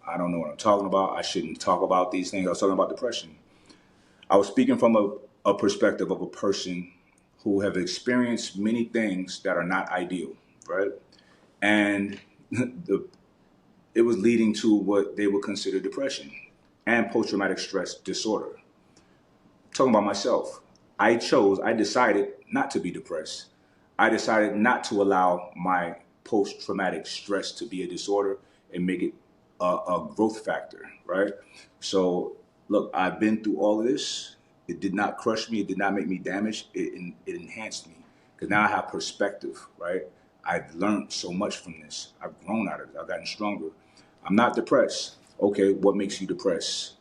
I don't know what I'm talking about. I shouldn't talk about these things. I was talking about depression. I was speaking from a perspective of a person who have experienced many things that are not ideal, right? And it was leading to what they would consider depression and post-traumatic stress disorder. Talking about myself, I decided not to be depressed. I decided not to allow my post-traumatic stress to be a disorder and make it a growth factor, right? So, look, I've been through all of this. It did not crush me. It did not make me damaged. It enhanced me because now I have perspective, right? I've learned so much from this. I've grown out of it. I've gotten stronger. I'm not depressed. Okay, what makes you depressed?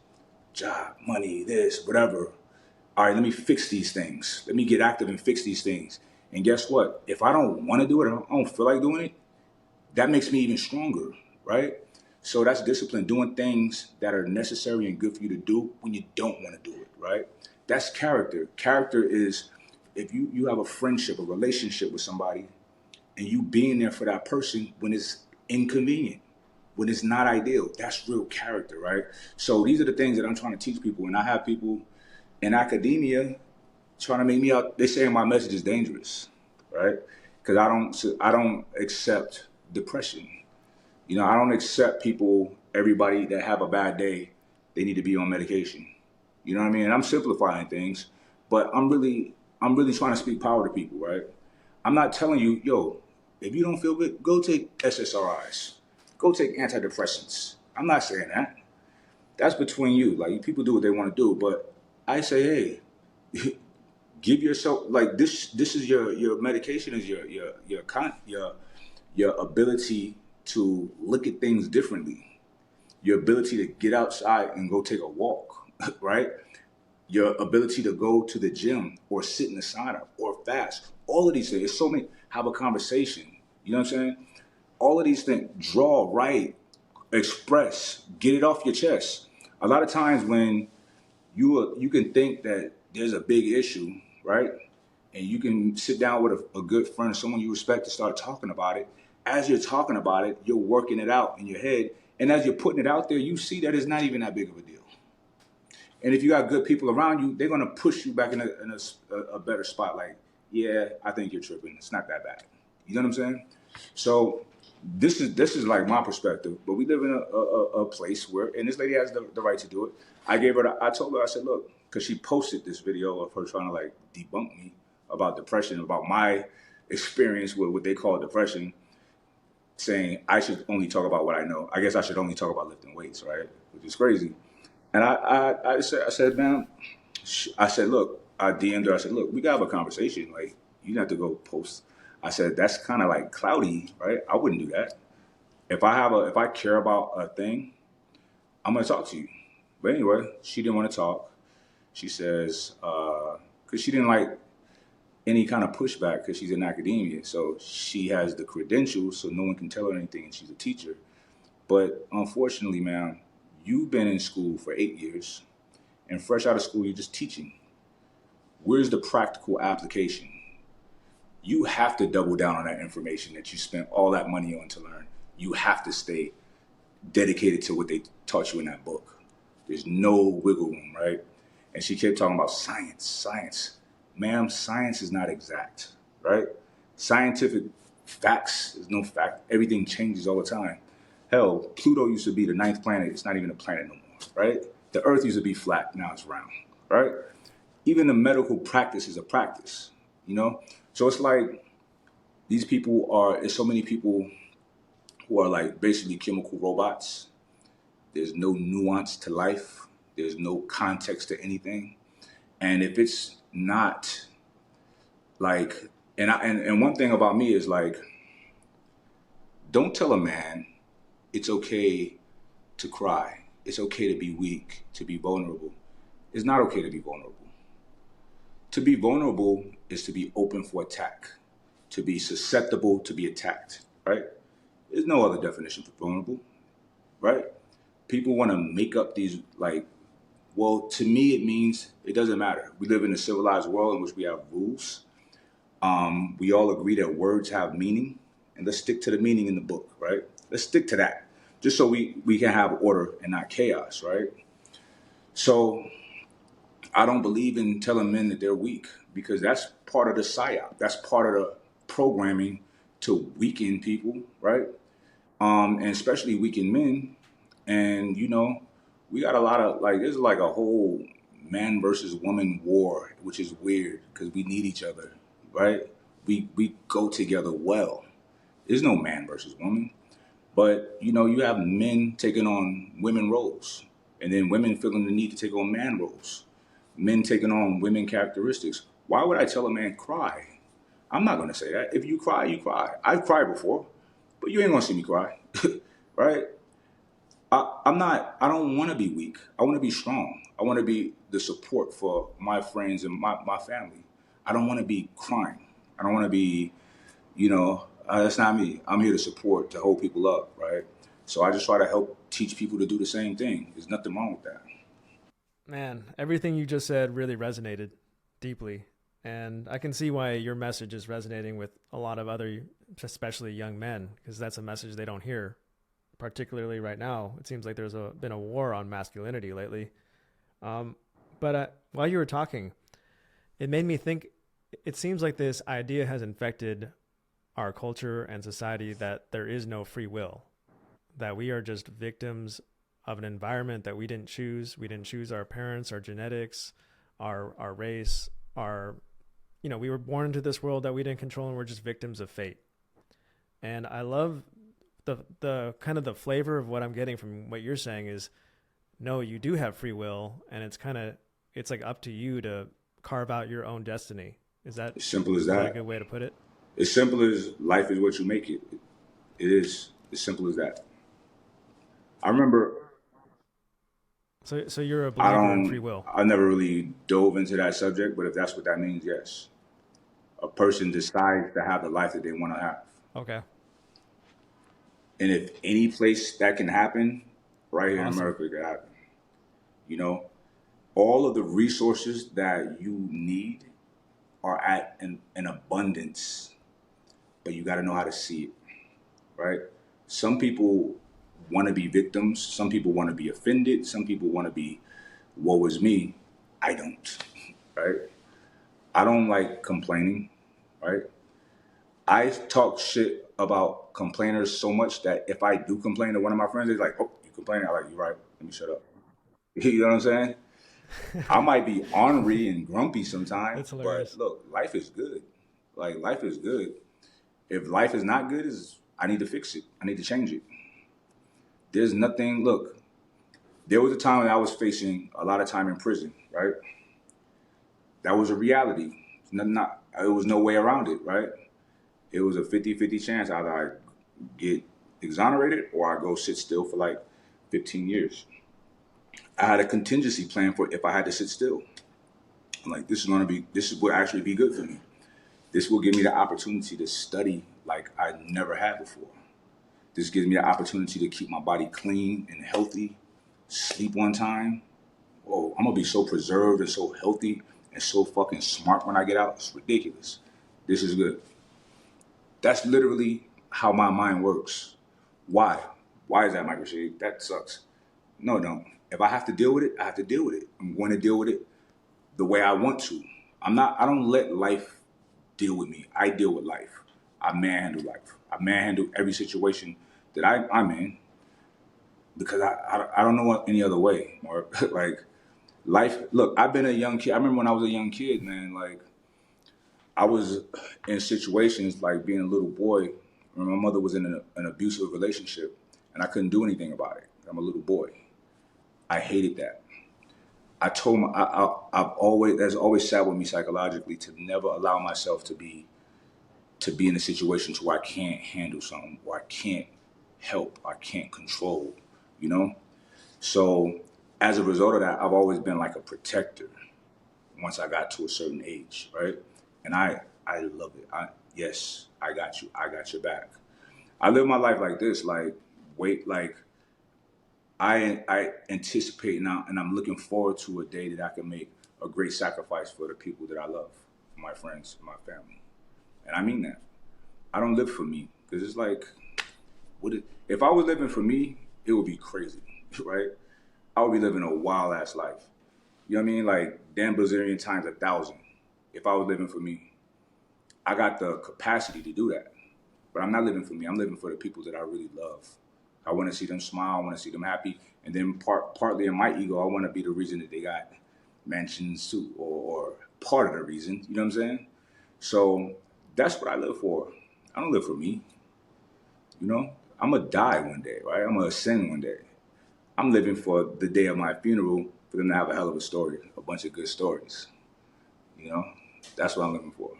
Job, money, this, whatever. All right, let me fix these things. Let me get active and fix these things. And guess what? If I don't want to do it, I don't feel like doing it, that makes me even stronger, right? So that's discipline, doing things that are necessary and good for you to do when you don't want to do it, right? That's character. Character is if you have a friendship, a relationship with somebody, and you being there for that person when it's inconvenient, when it's not ideal. That's real character, right? So these are the things that I'm trying to teach people. And I have people in academia trying to make me out. They saying my message is dangerous, right? Because I don't accept depression. I don't accept people, everybody that have a bad day, they need to be on medication. You know what I mean? And I'm simplifying things, but I'm really trying to speak power to people, right? I'm not telling you, yo, if you don't feel good, go take SSRIs, go take antidepressants. I'm not saying that. That's between you. Like people do what they want to do, but I say, hey, give yourself like this. This is your medication is your ability to look at things differently. Your ability to get outside and go take a walk, right? Your ability to go to the gym or sit in the sauna or fast. All of these things. There's so many. Have a conversation. You know what I'm saying? All of these things. Draw, write, express, get it off your chest. A lot of times when you can think that there's a big issue, right? And you can sit down with a good friend, someone you respect, to start talking about it. As you're talking about it, you're working it out in your head. And as you're putting it out there, you see that it's not even that big of a deal. And if you got good people around you, they're going to push you back in a better spot. Like, yeah, I think you're tripping. It's not that bad. You know what I'm saying? So this is like my perspective. But we live in a place where, and this lady has the right to do it. I told her, I said, look, because she posted this video of her trying to like debunk me about depression, about my experience with what they call depression, saying I should only talk about what I know. I guess I should only talk about lifting weights, right? Which is crazy. And I said, man, I said, look, I DM'd her. I said, look, we got to have a conversation. Like, you have to go post. I said, that's kind of like cloudy, right? I wouldn't do that. If I care about a thing, I'm going to talk to you. But anyway, she didn't want to talk. She says, because she didn't like any kind of pushback because she's in academia. So she has the credentials, so no one can tell her anything, and she's a teacher. But unfortunately, man, you've been in school for 8 years, and fresh out of school, you're just teaching. Where's the practical application? You have to double down on that information that you spent all that money on to learn. You have to stay dedicated to what they taught you in that book. There's no wiggle room, right? And she kept talking about science. Ma'am, science is not exact, right? Scientific facts is no fact. Everything changes all the time. Hell, Pluto used to be the ninth planet. It's not even a planet no more, right? The Earth used to be flat. Now it's round, right? Even the medical practice is a practice, you know? So it's like there's so many people who are like basically chemical robots There's no nuance to life. There's no context to anything. And if it's not like, and one thing about me is like, don't tell a man it's okay to cry. It's okay to be weak, to be vulnerable. It's not okay to be vulnerable. To be vulnerable is to be open for attack, to be susceptible to be attacked, right? There's no other definition for vulnerable, right? People want to make up these like, well, to me, it means it doesn't matter. We live in a civilized world in which we have rules. We all agree that words have meaning, and let's stick to the meaning in the book, right? Let's stick to that, just so we can have order and not chaos, right? So I don't believe in telling men that they're weak because that's part of the psyop. That's part of the programming to weaken people, right? And especially weaken men. And we got a lot of like there's like a whole man versus woman war, which is weird because we need each other, right? We go together well. There's no man versus woman, but you have men taking on women roles, and then women feeling the need to take on man roles. Men taking on women characteristics. Why would I tell a man cry? I'm not gonna say that. If you cry, you cry. I've cried before, but you ain't gonna see me cry, right? I'm not. I don't want to be weak. I want to be strong. I want to be the support for my friends and my family. I don't want to be crying. I don't want to be, that's not me. I'm here to support, to hold people up, right? So I just try to help teach people to do the same thing. There's nothing wrong with that. Man, everything you just said really resonated deeply. And I can see why your message is resonating with a lot of other, especially young men, because that's a message they don't hear, particularly right now. It seems like there's been a war on masculinity lately. But while you were talking, it made me think, it seems like this idea has infected our culture and society that there is no free will, that we are just victims of an environment that we didn't choose. We didn't choose our parents, our genetics, our race, we were born into this world that we didn't control, and we're just victims of fate. And I love the kind of the flavor of what I'm getting from what you're saying is, no, you do have free will, and it's like up to you to carve out your own destiny. Is that as simple as that that? a good way to put it? As simple as life is what you make it. It is as simple as that. I remember So you're a I believer in free don't will. I never really dove into that subject, but if that's what that means, yes. A person decides to have the life that they want to have. Okay. And if any place that can happen, right here in Awesome. America, it can happen. You know, all of the resources that you need are at an abundance, but you got to know how to see it, right? Some people want to be victims. Some people want to be offended. Some people want to be, woe is me. I don't, right? I don't like complaining, right? I talk shit about complainers so much that if I do complain to one of my friends, they're like, "Oh, you complaining?" I'm like, "You're right. Let me shut up." You know what I'm saying? I might be ornery and grumpy sometimes, That's but hilarious. look, life is good. Like life is good. If life is not good, is I need to fix it. I need to change it. There's nothing. Look, there was a time when I was facing a lot of time in prison. Right, that was a reality. It was no way around it. Right, it was a 50-50 chance either I get exonerated or I go sit still for like 15 years. I had a contingency plan for if I had to sit still. I'm like, this will actually be good for me. This will give me the opportunity to study like I never had before. This gives me the opportunity to keep my body clean and healthy, sleep one time. Oh, I'm gonna be so preserved and so healthy and so fucking smart when I get out. It's ridiculous. This is good. That's literally how my mind works. Why? Why is that, Mike Rashid? That sucks. No, it don't. If I have to deal with it, I have to deal with it. I'm going to deal with it the way I want to. I don't let life deal with me. I deal with life. I manhandle life. I manhandle every situation that I'm in because I don't know any other way. Or like life, look, I've been a young kid. I remember when I was a young kid, man, like I was in situations like being a little boy when my mother was in an abusive relationship and I couldn't do anything about it. I'm a little boy. I hated that. I told my, I've always, that's always sat with me psychologically to never allow myself to be in a situation to where I can't handle something, or I can't help, I can't control, you know? So as a result of that, I've always been like a protector once I got to a certain age, right? And I love it. Yes, I got you. I got your back. I live my life like this, like wait, like I anticipate now, and I'm looking forward to a day that I can make a great sacrifice for the people that I love, for my friends, my family, and I mean that. I don't live for me because it's like, if I was living for me, it would be crazy, right? I would be living a wild ass life. You know what I mean? Like Dan Bilzerian times 1,000. If I was living for me, I got the capacity to do that. But I'm not living for me. I'm living for the people that I really love. I want to see them smile. I want to see them happy. And then partly in my ego, I want to be the reason that they got mansions too, or part of the reason. You know what I'm saying? So that's what I live for. I don't live for me. You know, I'm gonna die one day, right? I'm gonna ascend one day. I'm living for the day of my funeral for them to have a hell of a story, a bunch of good stories. You know, that's what I'm looking for.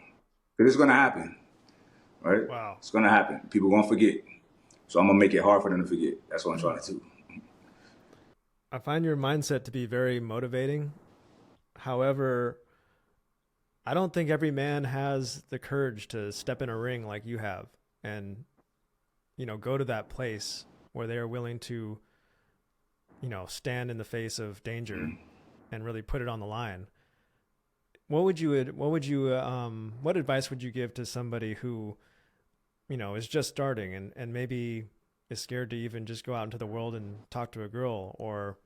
Because it's gonna happen, right? Wow. It's gonna happen. People gonna forget. So I'm gonna make it hard for them to forget. That's what I'm trying to do. I find your mindset to be very motivating. However, I don't think every man has the courage to step in a ring like you have and, go to that place where they're willing to, stand in the face of danger and really put it on the line. What advice would you give to somebody who, is just starting and maybe is scared to even just go out into the world and talk to a girl or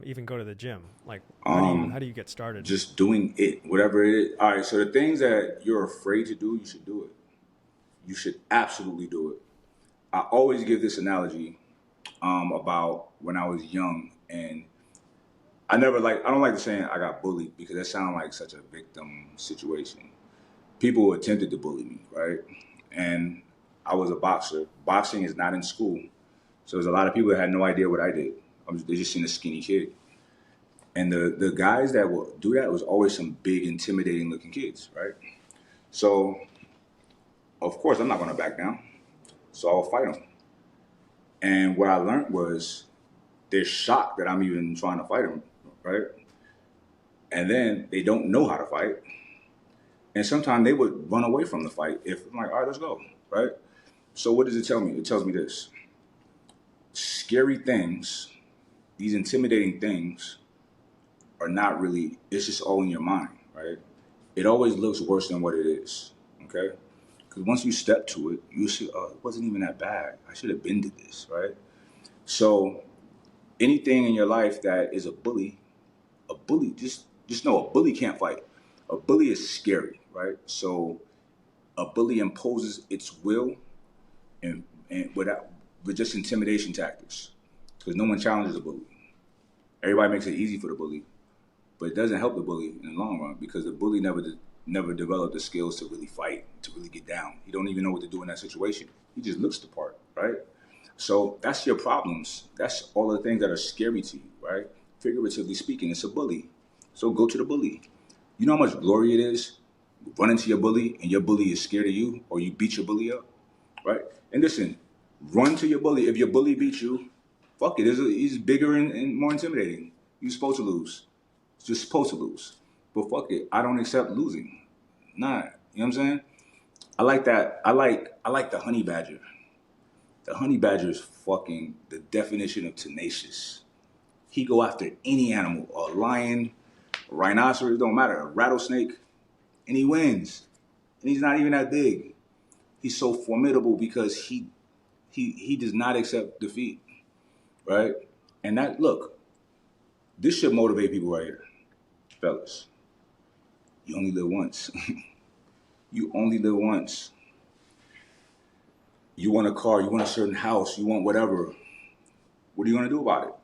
even go to the gym? Like, how do you get started? Just doing it, whatever it is. All right. So the things that you're afraid to do, you should do it. You should absolutely do it. I always give this analogy about when I was young, and I don't like the saying I got bullied because that sounds like such a victim situation. People attempted to bully me, right? And I was a boxer. Boxing is not in school. So there's a lot of people that had no idea what I did. They just seen a skinny kid. And the guys that will do that was always some big, intimidating looking kids, right? So, of course, I'm not going to back down. So I'll fight them. And what I learned was they're shocked that I'm even trying to fight them, right? And then they don't know how to fight. And sometimes they would run away from the fight if I'm like, all right, let's go, right? So what does it tell me? It tells me this. Scary things, these intimidating things, are not really, it's just all in your mind, right? It always looks worse than what it is, okay? Because once you step to it, you see, oh, it wasn't even that bad. I should have been to this, right? So anything in your life that is a bully, just know a bully can't fight. A bully is scary, right? So a bully imposes its will and with just intimidation tactics, because no one challenges a bully. Everybody makes it easy for the bully, but it doesn't help the bully in the long run because the bully never developed the skills to really fight, to really get down. He don't even know what to do in that situation. He just looks the part, right? So that's your problems. That's all the things that are scary to you, right? Figuratively speaking, it's a bully. So go to the bully. You know how much glory it is run into your bully and your bully is scared of you, or you beat your bully up, right? And listen, run to your bully. If your bully beats you, fuck it. He's bigger and more intimidating. You're supposed to lose. You're supposed to lose. But fuck it. I don't accept losing. Nah. You know what I'm saying? I like that. I like the honey badger. The honey badger is fucking the definition of tenacious. He go after any animal, a lion, a rhinoceros, don't matter, a rattlesnake, and he wins. And he's not even that big. He's so formidable because he does not accept defeat, right? And that, look, this should motivate people right here, fellas. You only live once. You only live once. You want a car, you want a certain house, you want whatever. What are you gonna do about it?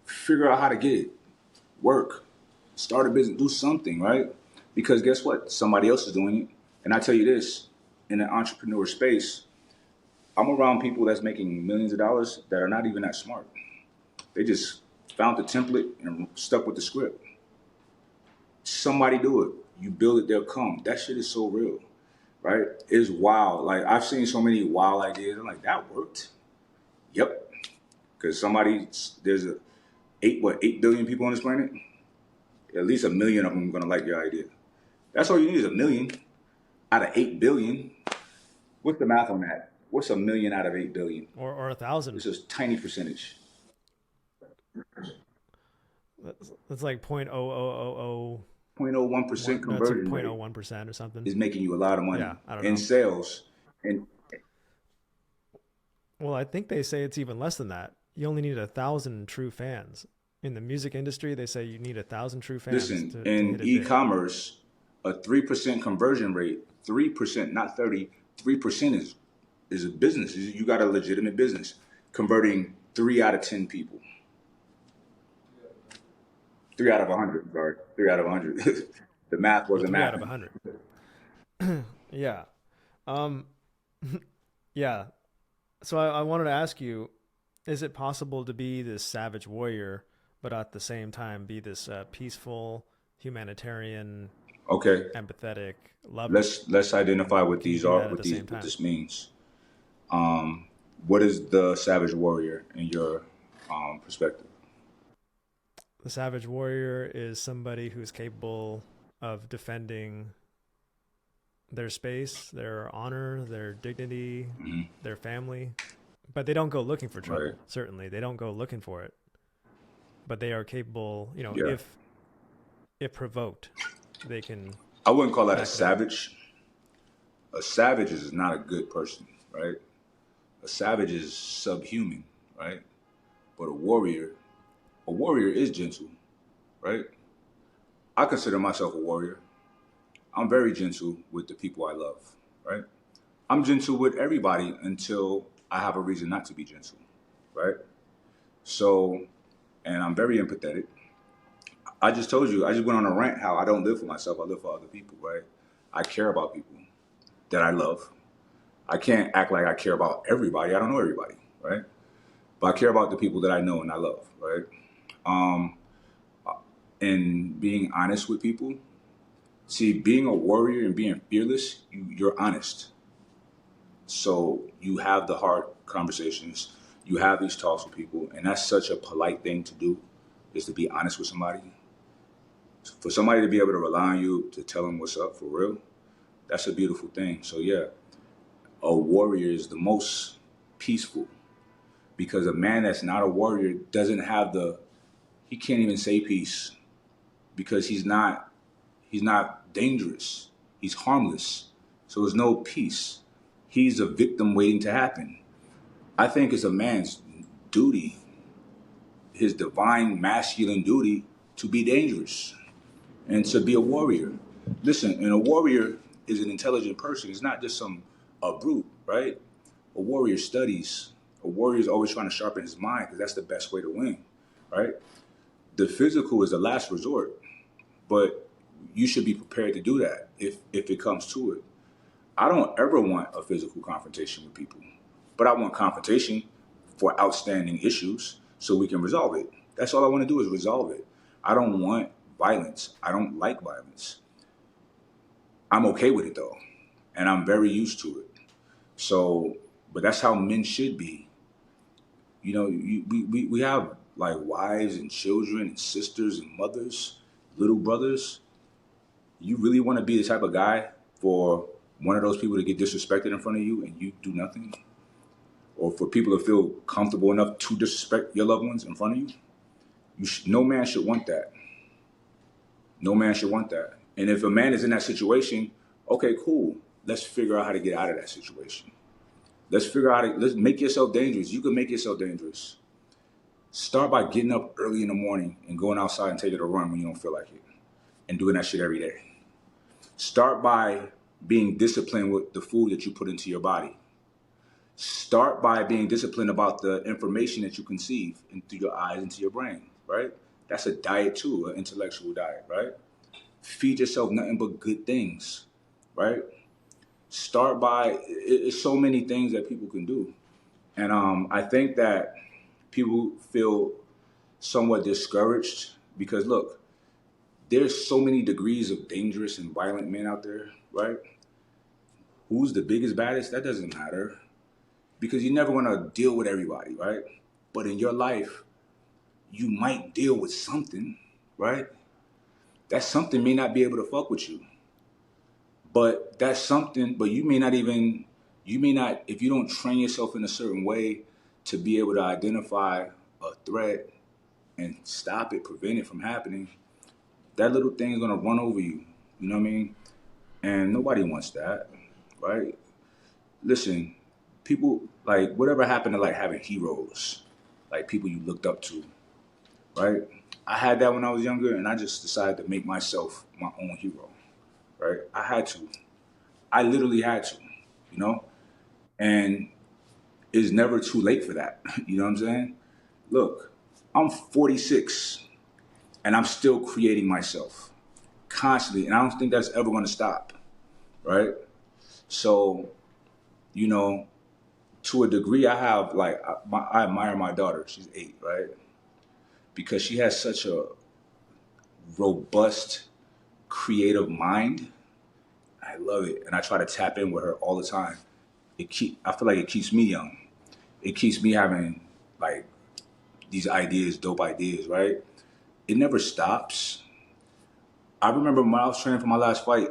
Figure out how to get it. Work. Start a business. Do something, right? Because guess what? Somebody else is doing it. And I tell you this, in the entrepreneur space, I'm around people that's making millions of dollars that are not even that smart. They just found the template and stuck with the script. Somebody do it. You build it, they'll come. That shit is so real, right? It's wild. Like I've seen so many wild ideas. I'm like, that worked. Yep. Because there's 8 billion people on this planet. At least 1 million of them are gonna like your idea. That's all you need is 1 million out of 8 billion. What's the math on that? What's 1 million out of 8 billion? Or 1,000. It's a tiny percentage. That's like 0.0000. 0.01% conversion That's rate 0.01% or something. is making you a lot of money Yeah, I don't know. in sales. And Well, I think they say it's even less than that. You only need 1,000 true fans. In the music industry, they say you need 1,000 true fans. listen, to in hit it big. e-commerce, a 3% conversion rate, 3%, not 30, 3% is a business. You got a legitimate business converting 3 out of 10 people. 3 out of 100, sorry. 3 out of 100. The math wasn't 3 out of mathing. 100. Yeah. Yeah. So I wanted to ask you, is it possible to be this savage warrior, but at the same time be this peaceful, humanitarian, Okay, empathetic, loving? let's identify what Can you these do are, that at the same what time? this means. What is the savage warrior in your perspective? The savage warrior is somebody who's capable of defending their space, their honor, their dignity, their family. But they don't go looking for trouble, Right. certainly. They don't go looking for it. But they are capable, Yeah. if provoked, they can. I wouldn't call that a back it up. savage. A savage is not a good person, right? A savage is subhuman, right? But a warrior is gentle, right? I consider myself a warrior. I'm very gentle with the people I love, right? I'm gentle with everybody until I have a reason not to be gentle, right? So, and I'm very empathetic. I just told you, I just went on a rant how I don't live for myself, I live for other people, right? I care about people that I love. I can't act like I care about everybody. I don't know everybody, right? But I care about the people that I know and I love, right? And being honest with people. See, being a warrior and being fearless, you're honest. So you have the hard conversations. You have these talks with people, and that's such a polite thing to do, is to be honest with somebody. For somebody to be able to rely on you to tell them what's up for real, that's a beautiful thing. So yeah, a warrior is the most peaceful, because a man that's not a warrior doesn't have he can't even say peace, because he's not dangerous. He's harmless. So there's no peace. He's a victim waiting to happen. I think it's a man's duty, his divine masculine duty, to be dangerous and to be a warrior. Listen, and a warrior is an intelligent person. He's not just a brute, right? A warrior studies. A warrior is always trying to sharpen his mind, because that's the best way to win, right? The physical is the last resort, but you should be prepared to do that if it comes to it. I don't ever want a physical confrontation with people, but I want confrontation for outstanding issues so we can resolve it. That's all I want to do is resolve it. I don't want violence. I don't like violence. I'm okay with it though, and I'm very used to it. So, but that's how men should be. We have like wives and children and sisters and mothers, little brothers. You really want to be the type of guy for one of those people to get disrespected in front of you and you do nothing? Or for people to feel comfortable enough to disrespect your loved ones in front of you? No man should want that. No man should want that. And if a man is in that situation, okay, cool. Let's figure out how to get out of that situation. Let's make yourself dangerous. You can make yourself dangerous. Start by getting up early in the morning and going outside and taking a run when you don't feel like it. And doing that shit every day. Start by being disciplined with the food that you put into your body. Start by being disciplined about the information that you conceive through your eyes into your brain, right? That's a diet too, an intellectual diet, right? Feed yourself nothing but good things, right? Start by, it's so many things that people can do. And I think that people feel somewhat discouraged because look, there's so many degrees of dangerous and violent men out there, right? Who's the biggest, baddest? That doesn't matter because you're never going to deal with everybody, right? But in your life, you might deal with something, right? That something may not be able to fuck with you. But that's something, but you may not, if you don't train yourself in a certain way to be able to identify a threat and stop it, prevent it from happening, that little thing is going to run over you. You know what I mean? And nobody wants that, right? Listen, people, like, whatever happened to, like, having heroes, like people you looked up to, right? I had that when I was younger, and I just decided to make myself my own hero, right? I had to. I literally had to, you know? And it's never too late for that. You know what I'm saying? Look, I'm 46, and I'm still creating myself constantly, and I don't think that's ever going to stop, right? So, you know, to a degree, I have, like, I admire my daughter. She's 8, right? Because she has such a robust, creative mind. I love it, and I try to tap in with her all the time. I feel like it keeps me young. It keeps me having, like, these ideas, dope ideas, right? It never stops. I remember when I was training for my last fight,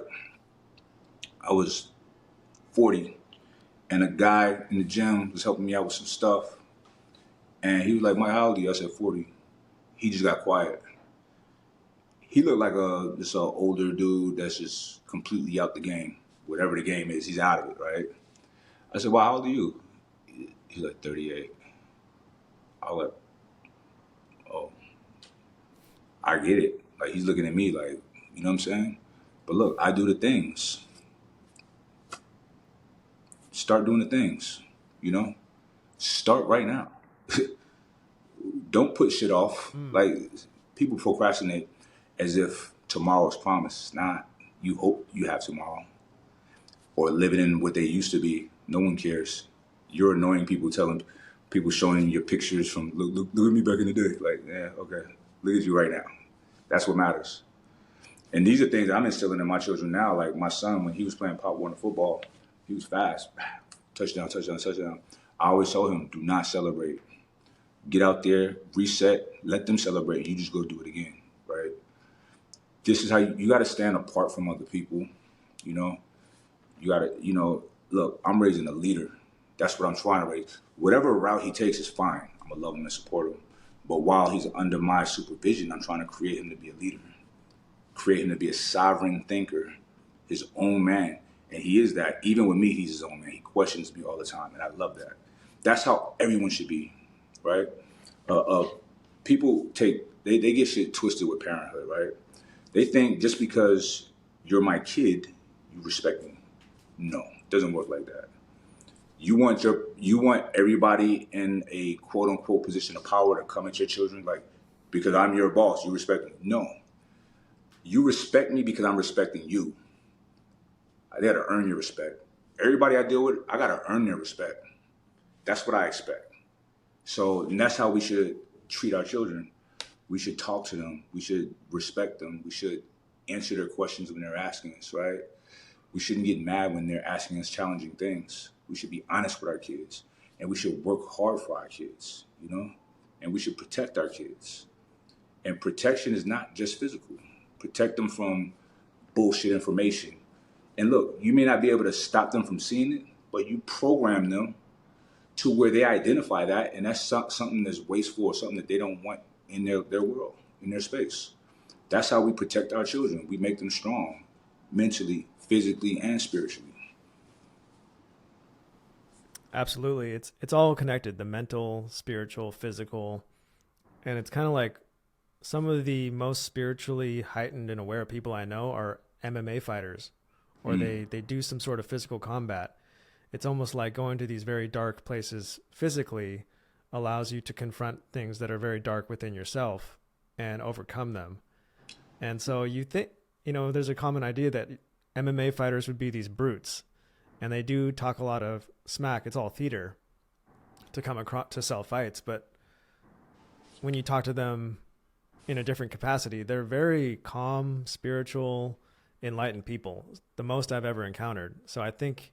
I was 40, and a guy in the gym was helping me out with some stuff, and he was like, "Mike, how old are you?" I said, 40. He just got quiet. He looked like just an older dude that's just completely out the game. Whatever the game is, he's out of it, right? I said, "Well, how old are you?" He's like, 38. I was like, "Oh, I get it." Like, he's looking at me like, you know what I'm saying? But look, I do the things. Start doing the things, you know? Start right now. Don't put shit off. Like, people procrastinate as if tomorrow's promised. It's not. You hope you have tomorrow. Or living in what they used to be. No one cares. You're annoying people, people showing your pictures from, look at me back in the day. Like, yeah, okay. Look at you right now. That's what matters. And these are things that I'm instilling in my children now. Like my son, when he was playing Pop Warner football, he was fast. Touchdown, touchdown, touchdown. I always told him, do not celebrate. Get out there, reset, let them celebrate. You just go do it again, right? This is how you got to stand apart from other people, you know? You got to, look, I'm raising a leader. That's what I'm trying to raise. Whatever route he takes is fine. I'm going to love him and support him. But while he's under my supervision, I'm trying to create him to be a leader. Create him to be a sovereign thinker, his own man. And he is that. Even with me, he's his own man. He questions me all the time, and I love that. That's how everyone should be, right? People they get shit twisted with parenthood, right? They think just because you're my kid, you respect me. No, it doesn't work like that. You want everybody in a quote unquote position of power to come at your children, like, because I'm your boss, you respect me. No. You respect me because I'm respecting you. I gotta earn your respect. Everybody I deal with, I gotta earn their respect. That's what I expect. So, and that's how we should treat our children. We should talk to them. We should respect them. We should answer their questions when they're asking us, right? We shouldn't get mad when they're asking us challenging things. We should be honest with our kids. And we should work hard for our kids, And we should protect our kids. And protection is not just physical. Protect them from bullshit information. And look, you may not be able to stop them from seeing it, but you program them to where they identify that, and that's something that's wasteful or something that they don't want in their world, in their space. That's how we protect our children. We make them strong, mentally, physically, and spiritually. Absolutely. It's all connected, the mental, spiritual, physical. And it's kind of like some of the most spiritually heightened and aware people I know are MMA fighters, or they do some sort of physical combat. It's almost like going to these very dark places physically allows you to confront things that are very dark within yourself and overcome them. And so you think, there's a common idea that MMA fighters would be these brutes, and they do talk a lot of smack. It's all theater to come across to sell fights, but when you talk to them in a different capacity, they're very calm, spiritual, enlightened people, the most I've ever encountered. So I think,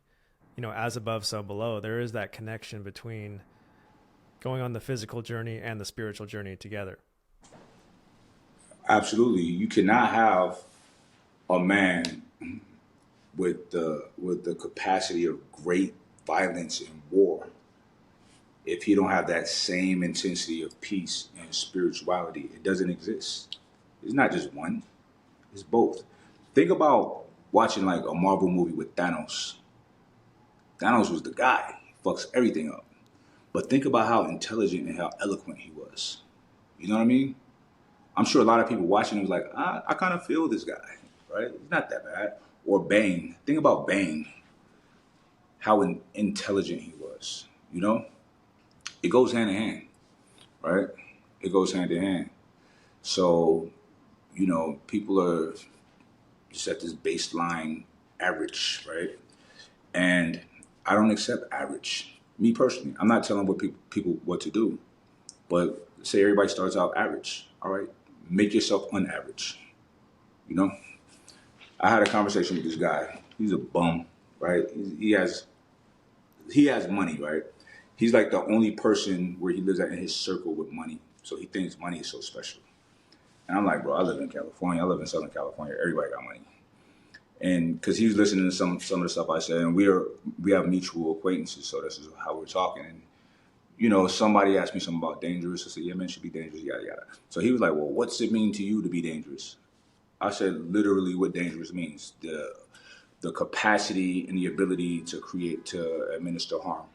as above, so below, there is that connection between going on the physical journey and the spiritual journey together. Absolutely. You cannot have a man with the capacity of great violence and war if he don't have that same intensity of peace and spirituality. It doesn't exist. It's not just one, it's both. Think about watching like a Marvel movie with Thanos. Thanos was the guy. He fucks everything up. But think about how intelligent and how eloquent he was. You know what I mean? I'm sure a lot of people watching him was like, I kind of feel this guy, right? He's not that bad. Or Bane. Think about Bane, how intelligent he was. You know, it goes hand in hand, right? It goes hand in hand. So, people are just at this baseline average, right? And I don't accept average. Me personally, I'm not telling people what to do, but say everybody starts out average. All right, make yourself unaverage. You know, I had a conversation with this guy. He's a bum, right? He has money, right? He's like the only person where he lives in his circle with money. So he thinks money is so special. And I'm like, bro, I live in California. I live in Southern California. Everybody got money. And because he was listening to some of the stuff I said, and we have mutual acquaintances, so this is how we're talking. And somebody asked me something about dangerous. I said, yeah, men should be dangerous, yada yada. So he was like, well, what's it mean to you to be dangerous? I said, literally, what dangerous means: the capacity and the ability to administer harm.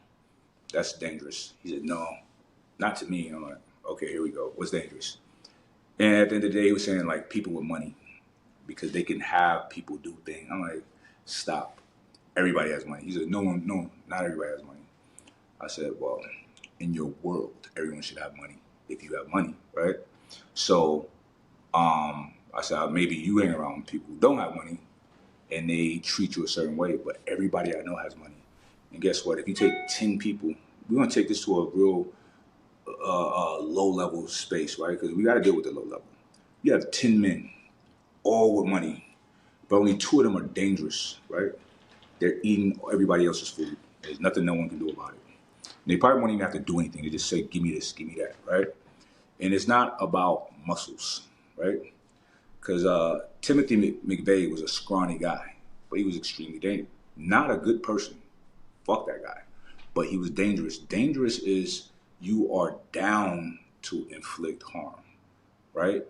That's dangerous. He said, no, not to me. I'm like, okay, here we go. What's dangerous? And at the end of the day, he was saying like people with money, because they can have people do things. I'm like, stop. Everybody has money. He said, no, not everybody has money. I said, well, in your world, everyone should have money if you have money, right? So I said, maybe you hang around people who don't have money and they treat you a certain way, but everybody I know has money. And guess what? If you take 10 people, we're going to take this to a real low-level space, right? Because we got to deal with the low level. You have 10 men, all with money, but only 2 of them are dangerous, right? They're eating everybody else's food. There's nothing no one can do about it. And they probably won't even have to do anything. They just say, give me this, give me that, right? And it's not about muscles, right? Because Timothy McVeigh was a scrawny guy, but he was extremely dangerous. Not a good person. Fuck that guy. But he was dangerous. Dangerous is you are down to inflict harm, right?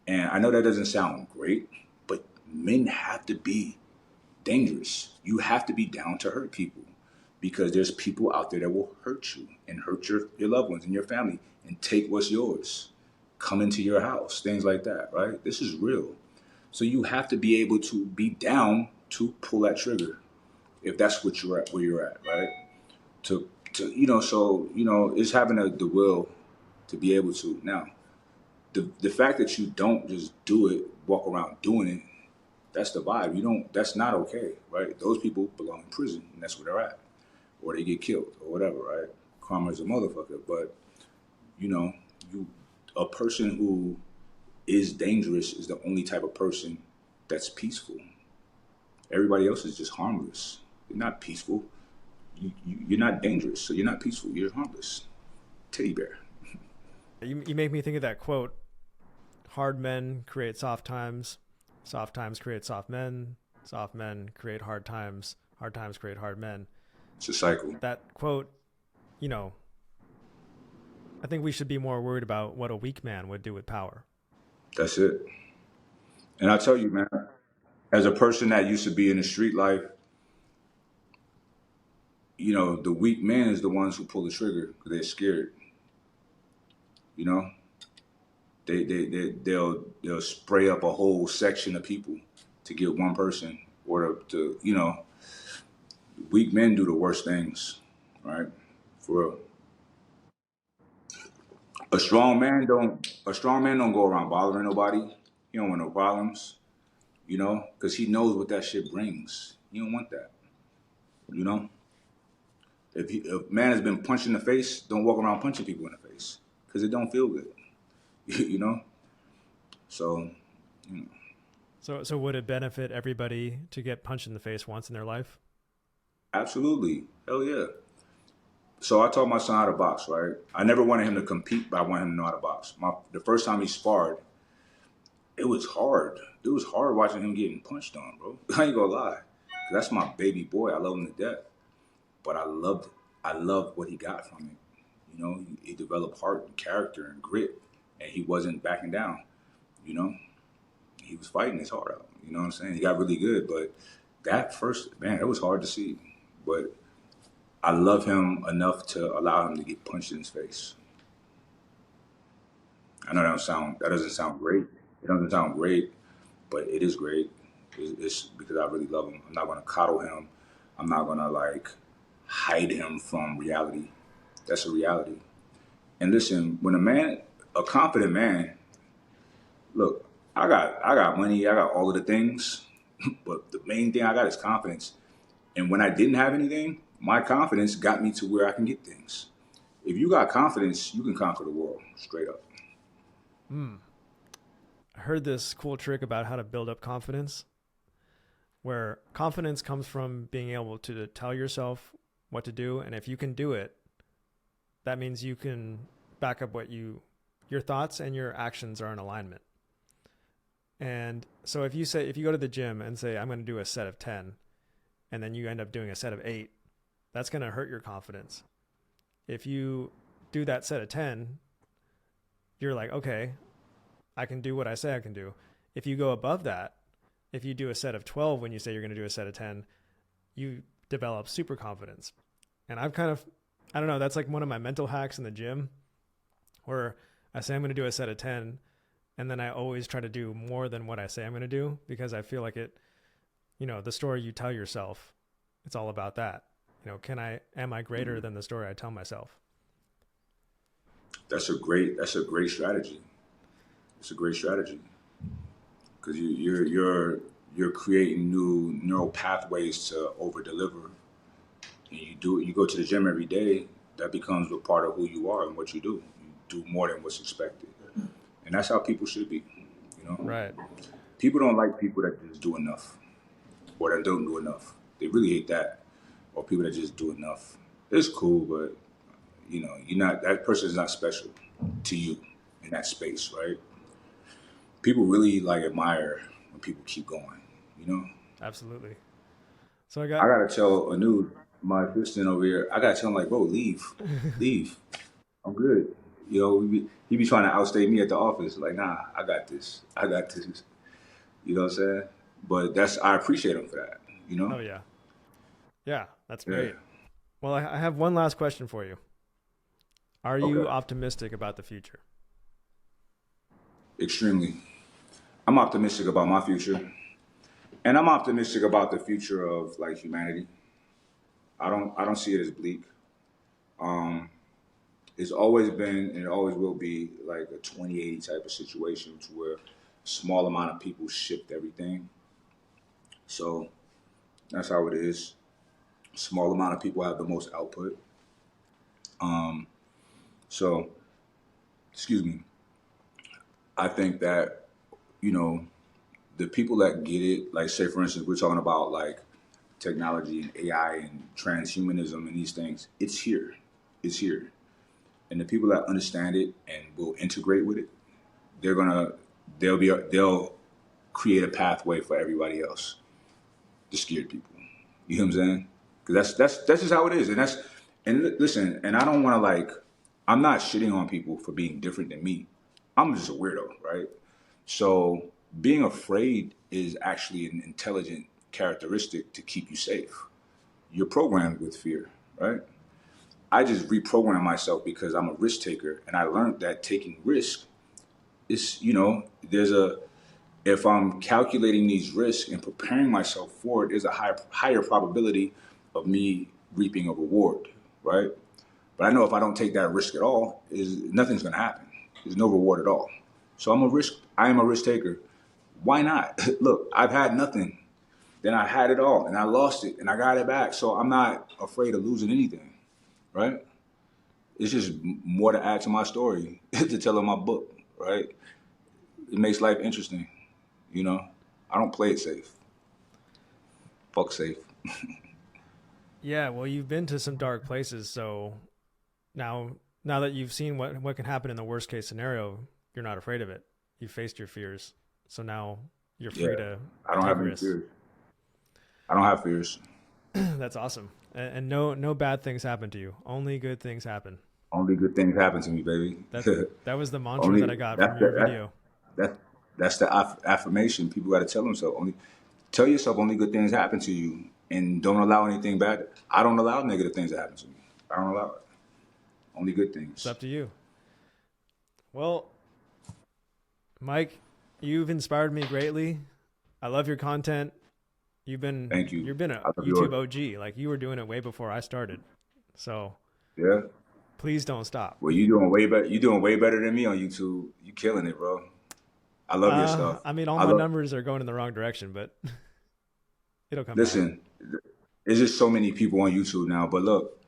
And I know that doesn't sound great, but men have to be dangerous. You have to be down to hurt people, because there's people out there that will hurt you and hurt your loved ones and your family and take what's yours, come into your house, things like that, right? This is real. So you have to be able to be down to pull that trigger if that's what you're at, where you're at, right? It's having the will to be able to. Now, the fact that you don't just do it, walk around doing it, that's the vibe. That's not okay, right? Those people belong in prison, and that's where they're at. Or they get killed, or whatever, right? Karma's a motherfucker. But, a person who is dangerous is the only type of person that's peaceful. Everybody else is just harmless. You're not peaceful. You're not dangerous, so you're not peaceful. You're harmless. Teddy bear. You make me think of that quote: hard men create soft times create soft men create hard times create hard men. It's a cycle. That quote, I think we should be more worried about what a weak man would do with power. That's it. And I tell you, man, as a person that used to be in the street life, the weak men is the ones who pull the trigger because they're scared. They'll spray up a whole section of people to get one person, or weak men do the worst things, right? For real. A strong man don't go around bothering nobody. He don't want no problems, because he knows what that shit brings. You don't want that, If a man has been punched in the face, don't walk around punching people in the face, because it don't feel good. you know. So, So would it benefit everybody to get punched in the face once in their life? absolutely, hell yeah. So I taught my son how to box, right? I never wanted him to compete, but I wanted him to know how to box. The first time he sparred, it was hard. It was hard watching him getting punched on, bro. I ain't gonna lie. 'Cause that's my baby boy. I love him to death. But I loved what he got from it. You know, he developed heart and character and grit, and he wasn't backing down. You know, he was fighting his heart out. You know what I'm saying? He got really good, but that first, man, it was hard to see. But I love him enough to allow him to get punched in his face. I know that doesn't sound great. It doesn't sound great, but it is great. It's because I really love him. I'm not gonna coddle him. I'm not gonna like hide him from reality. That's a reality. And listen, when a confident man, look, I got money, I got all of the things, but the main thing I got is confidence. And when I didn't have anything, my confidence got me to where I can get things. If you got confidence, you can conquer the world, straight up. I heard this cool trick about how to build up confidence, where confidence comes from being able to tell yourself what to do, and if you can do it, that means you can back up your thoughts and your actions are in alignment. And so if you go to the gym and say I'm going to do a set of 10 and then you end up doing a set of 8, that's going to hurt your confidence. If you do that set of 10, you're like, okay, I can do what I say I can do. If you go above that, if you do a set of 12 when you say you're going to do a set of 10, you develop super confidence. And I don't know, that's like one of my mental hacks in the gym where I say I'm going to do a set of 10 and then I always try to do more than what I say I'm going to do because I feel like the story you tell yourself, it's all about that. Am I greater than the story I tell myself? That's a great strategy. It's a great strategy because you're creating new neural pathways to over deliver. And you go to the gym every day. That becomes a part of who you are and what you do. You do more than what's expected, and that's how people should be. You know, Right. people don't like people that just do enough or that don't do enough. They really hate that, or people that just do enough. It's cool, but you're not, that person is not special to you in that space, right? People really like admire when people keep going, you know? Absolutely. So I gotta tell Anu, my assistant over here, I gotta tell him like, bro, leave. Leave. I'm good. He be trying to outstay me at the office. Like, nah, I got this. I got this. You know what I'm saying? But I appreciate him for that, you know? Oh yeah. Yeah, that's Yeah. great. Well, I have one last question for you. Are you Okay. optimistic about the future? Extremely. I'm optimistic about my future. And I'm optimistic about the future of like humanity. I don't see it as bleak. Um, it's always been and it always will be like a 20/80 type of situation to where a small amount of people shift everything. So that's how it is. Small amount of people have the most output. Um, so excuse me. I think that, you know, the people that get it, like say for instance, we're talking about like technology and AI and transhumanism and these things, it's here. It's here. And the people that understand it and will integrate with it, they'll create a pathway for everybody else. The scared people. You know what I'm saying? Because that's just how it is. Listen, and I don't want to like, I'm not shitting on people for being different than me. I'm just a weirdo, right? So being afraid is actually an intelligent characteristic to keep you safe. You're programmed with fear, right? I just reprogrammed myself because I'm a risk taker, and I learned that taking risk is, if I'm calculating these risks and preparing myself for it, there's a higher probability of me reaping a reward, right? But I know if I don't take that risk at all, nothing's going to happen. There's no reward at all. So I am a risk taker. Why not? Look, I've had nothing. Then I had it all and I lost it and I got it back. So I'm not afraid of losing anything, right? It's just more to add to my story to tell in my book. right? It makes life interesting, you know. I don't play it safe. Fuck safe. Yeah, well, you've been to some dark places, so now now that you've seen what can happen in the worst case scenario, you're not afraid of it. You faced your fears, so now you're free Yeah, to I don't take have any risks. fears. I don't have fears. That's awesome. And no bad things happen to you. Only good things happen. Only good things happen to me, baby. That that was the mantra that Only I got from that's your the, video. that that's the affirmation people got to tell themselves. Only tell yourself only good things happen to you, and don't allow anything bad. I don't allow negative things to happen to me. I don't allow it. Only good It's things. up to you. Well, Mike, you've inspired me greatly. I love your content. Thank you. You've been a I love YouTube yours. OG. Like you were doing it way before I started. So Yeah. please don't stop. Well, you doing way better. You doing way better than me on YouTube. You killing it, bro. I love your stuff. I mean, all I my love. numbers are going in the wrong direction, but it'll come back. Listen, there's just so many people on YouTube now. But look,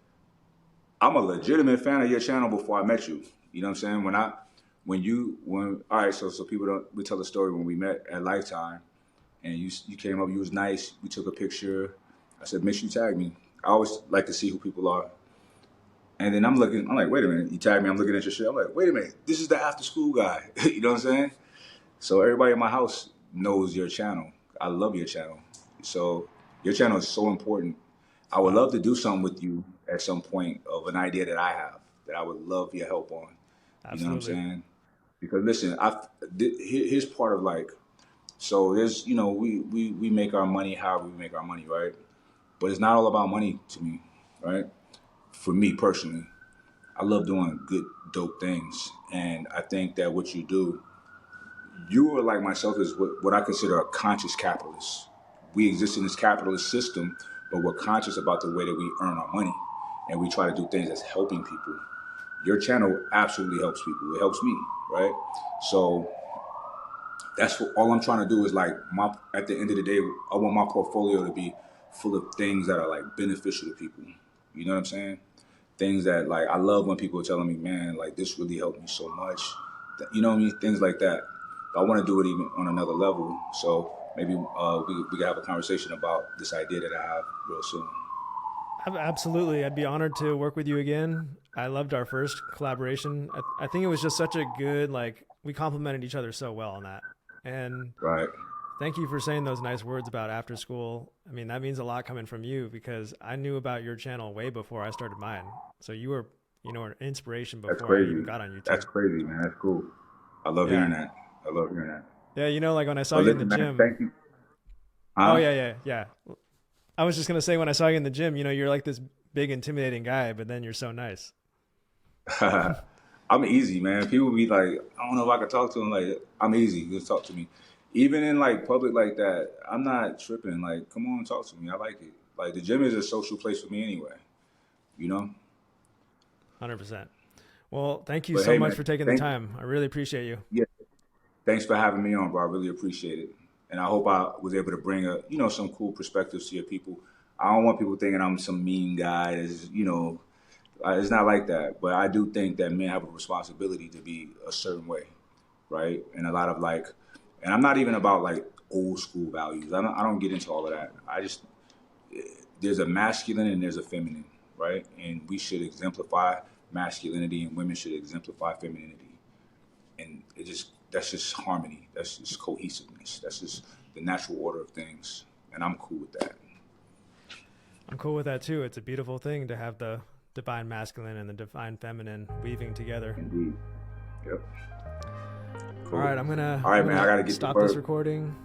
I'm a legitimate fan of your channel before I met you. You know what I'm saying? When all right, so people don't we tell the story when we met at Lifetime and you came up, you was nice, we took a picture. I said, make sure you tag me. I always like to see who people are. And then I'm like, wait a minute, you tag me, I'm looking at your shit. I'm like, wait a minute, this is the after school guy. You know what I'm saying? So everybody in my house knows your channel. I love your channel. So your channel is so important. I would Wow. love to do something with you at some point of an idea that I have that I would love your help on. You know what I'm Absolutely. saying? Because listen, here's part of like, so there's, we make our money however we make our money, right? But it's not all about money to me, right? For me personally, I love doing good, dope things. And I think that what you do, you are like myself is what I consider a conscious capitalist. We exist in this capitalist system, but we're conscious about the way that we earn our money. And we try to do things that's helping people. Your channel absolutely helps people. It helps me, right? So that's what all I'm trying to do is like at the end of the day, I want my portfolio to be full of things that are like beneficial to people. You know what I'm saying? Things that like I love when people are telling me, man, like this really helped me so much. You know what I mean? Things like that. But I want to do it even on another level. So maybe we can have a conversation about this idea that I have real soon. Absolutely. I'd be honored to work with you again. I loved our first collaboration. I think it was just such a good, like, we complemented each other so well on that. And Right. thank you for saying those nice words about after school. I mean, that means a lot coming from you because I knew about your channel way before I started mine. So you were, an inspiration That's before I even crazy. got on That's YouTube. crazy, man. That's cool. I love Yeah. hearing that. I love hearing that. Yeah. Like when I saw But you in the listen, man, gym. thank you. Oh, Huh? yeah. I was just going to say when I saw you in the gym, you're like this big, intimidating guy, but then you're so nice. I'm easy, man. People be like, I don't know if I can talk to them. Like, I'm easy. Just talk to me. Even in like public like that, I'm not tripping. Like, come on, talk to me. I like it. Like, the gym is a social place for me anyway. You know. 100%. Well, thank you But so hey, much man, for taking the thank time. I really appreciate you. yeah, thanks for having me on, bro. I really appreciate it, and I hope I was able to bring some cool perspectives to your people. I don't want people thinking I'm some mean guy. It's not like that. But I do think that men have a responsibility to be a certain way, right? And a lot of like, and I'm not even about like old school values. I don't get into all of that. There's a masculine and there's a feminine, right? And we should exemplify masculinity and women should exemplify femininity. And that's just harmony. That's just cohesiveness. That's just the natural order of things. And I'm cool with that. I'm cool with that too. It's a beautiful thing to have the divine masculine and the divine feminine weaving together. Indeed. Yep. All Cool. right, I'm gonna All right, man. I gotta get to stop this work. recording.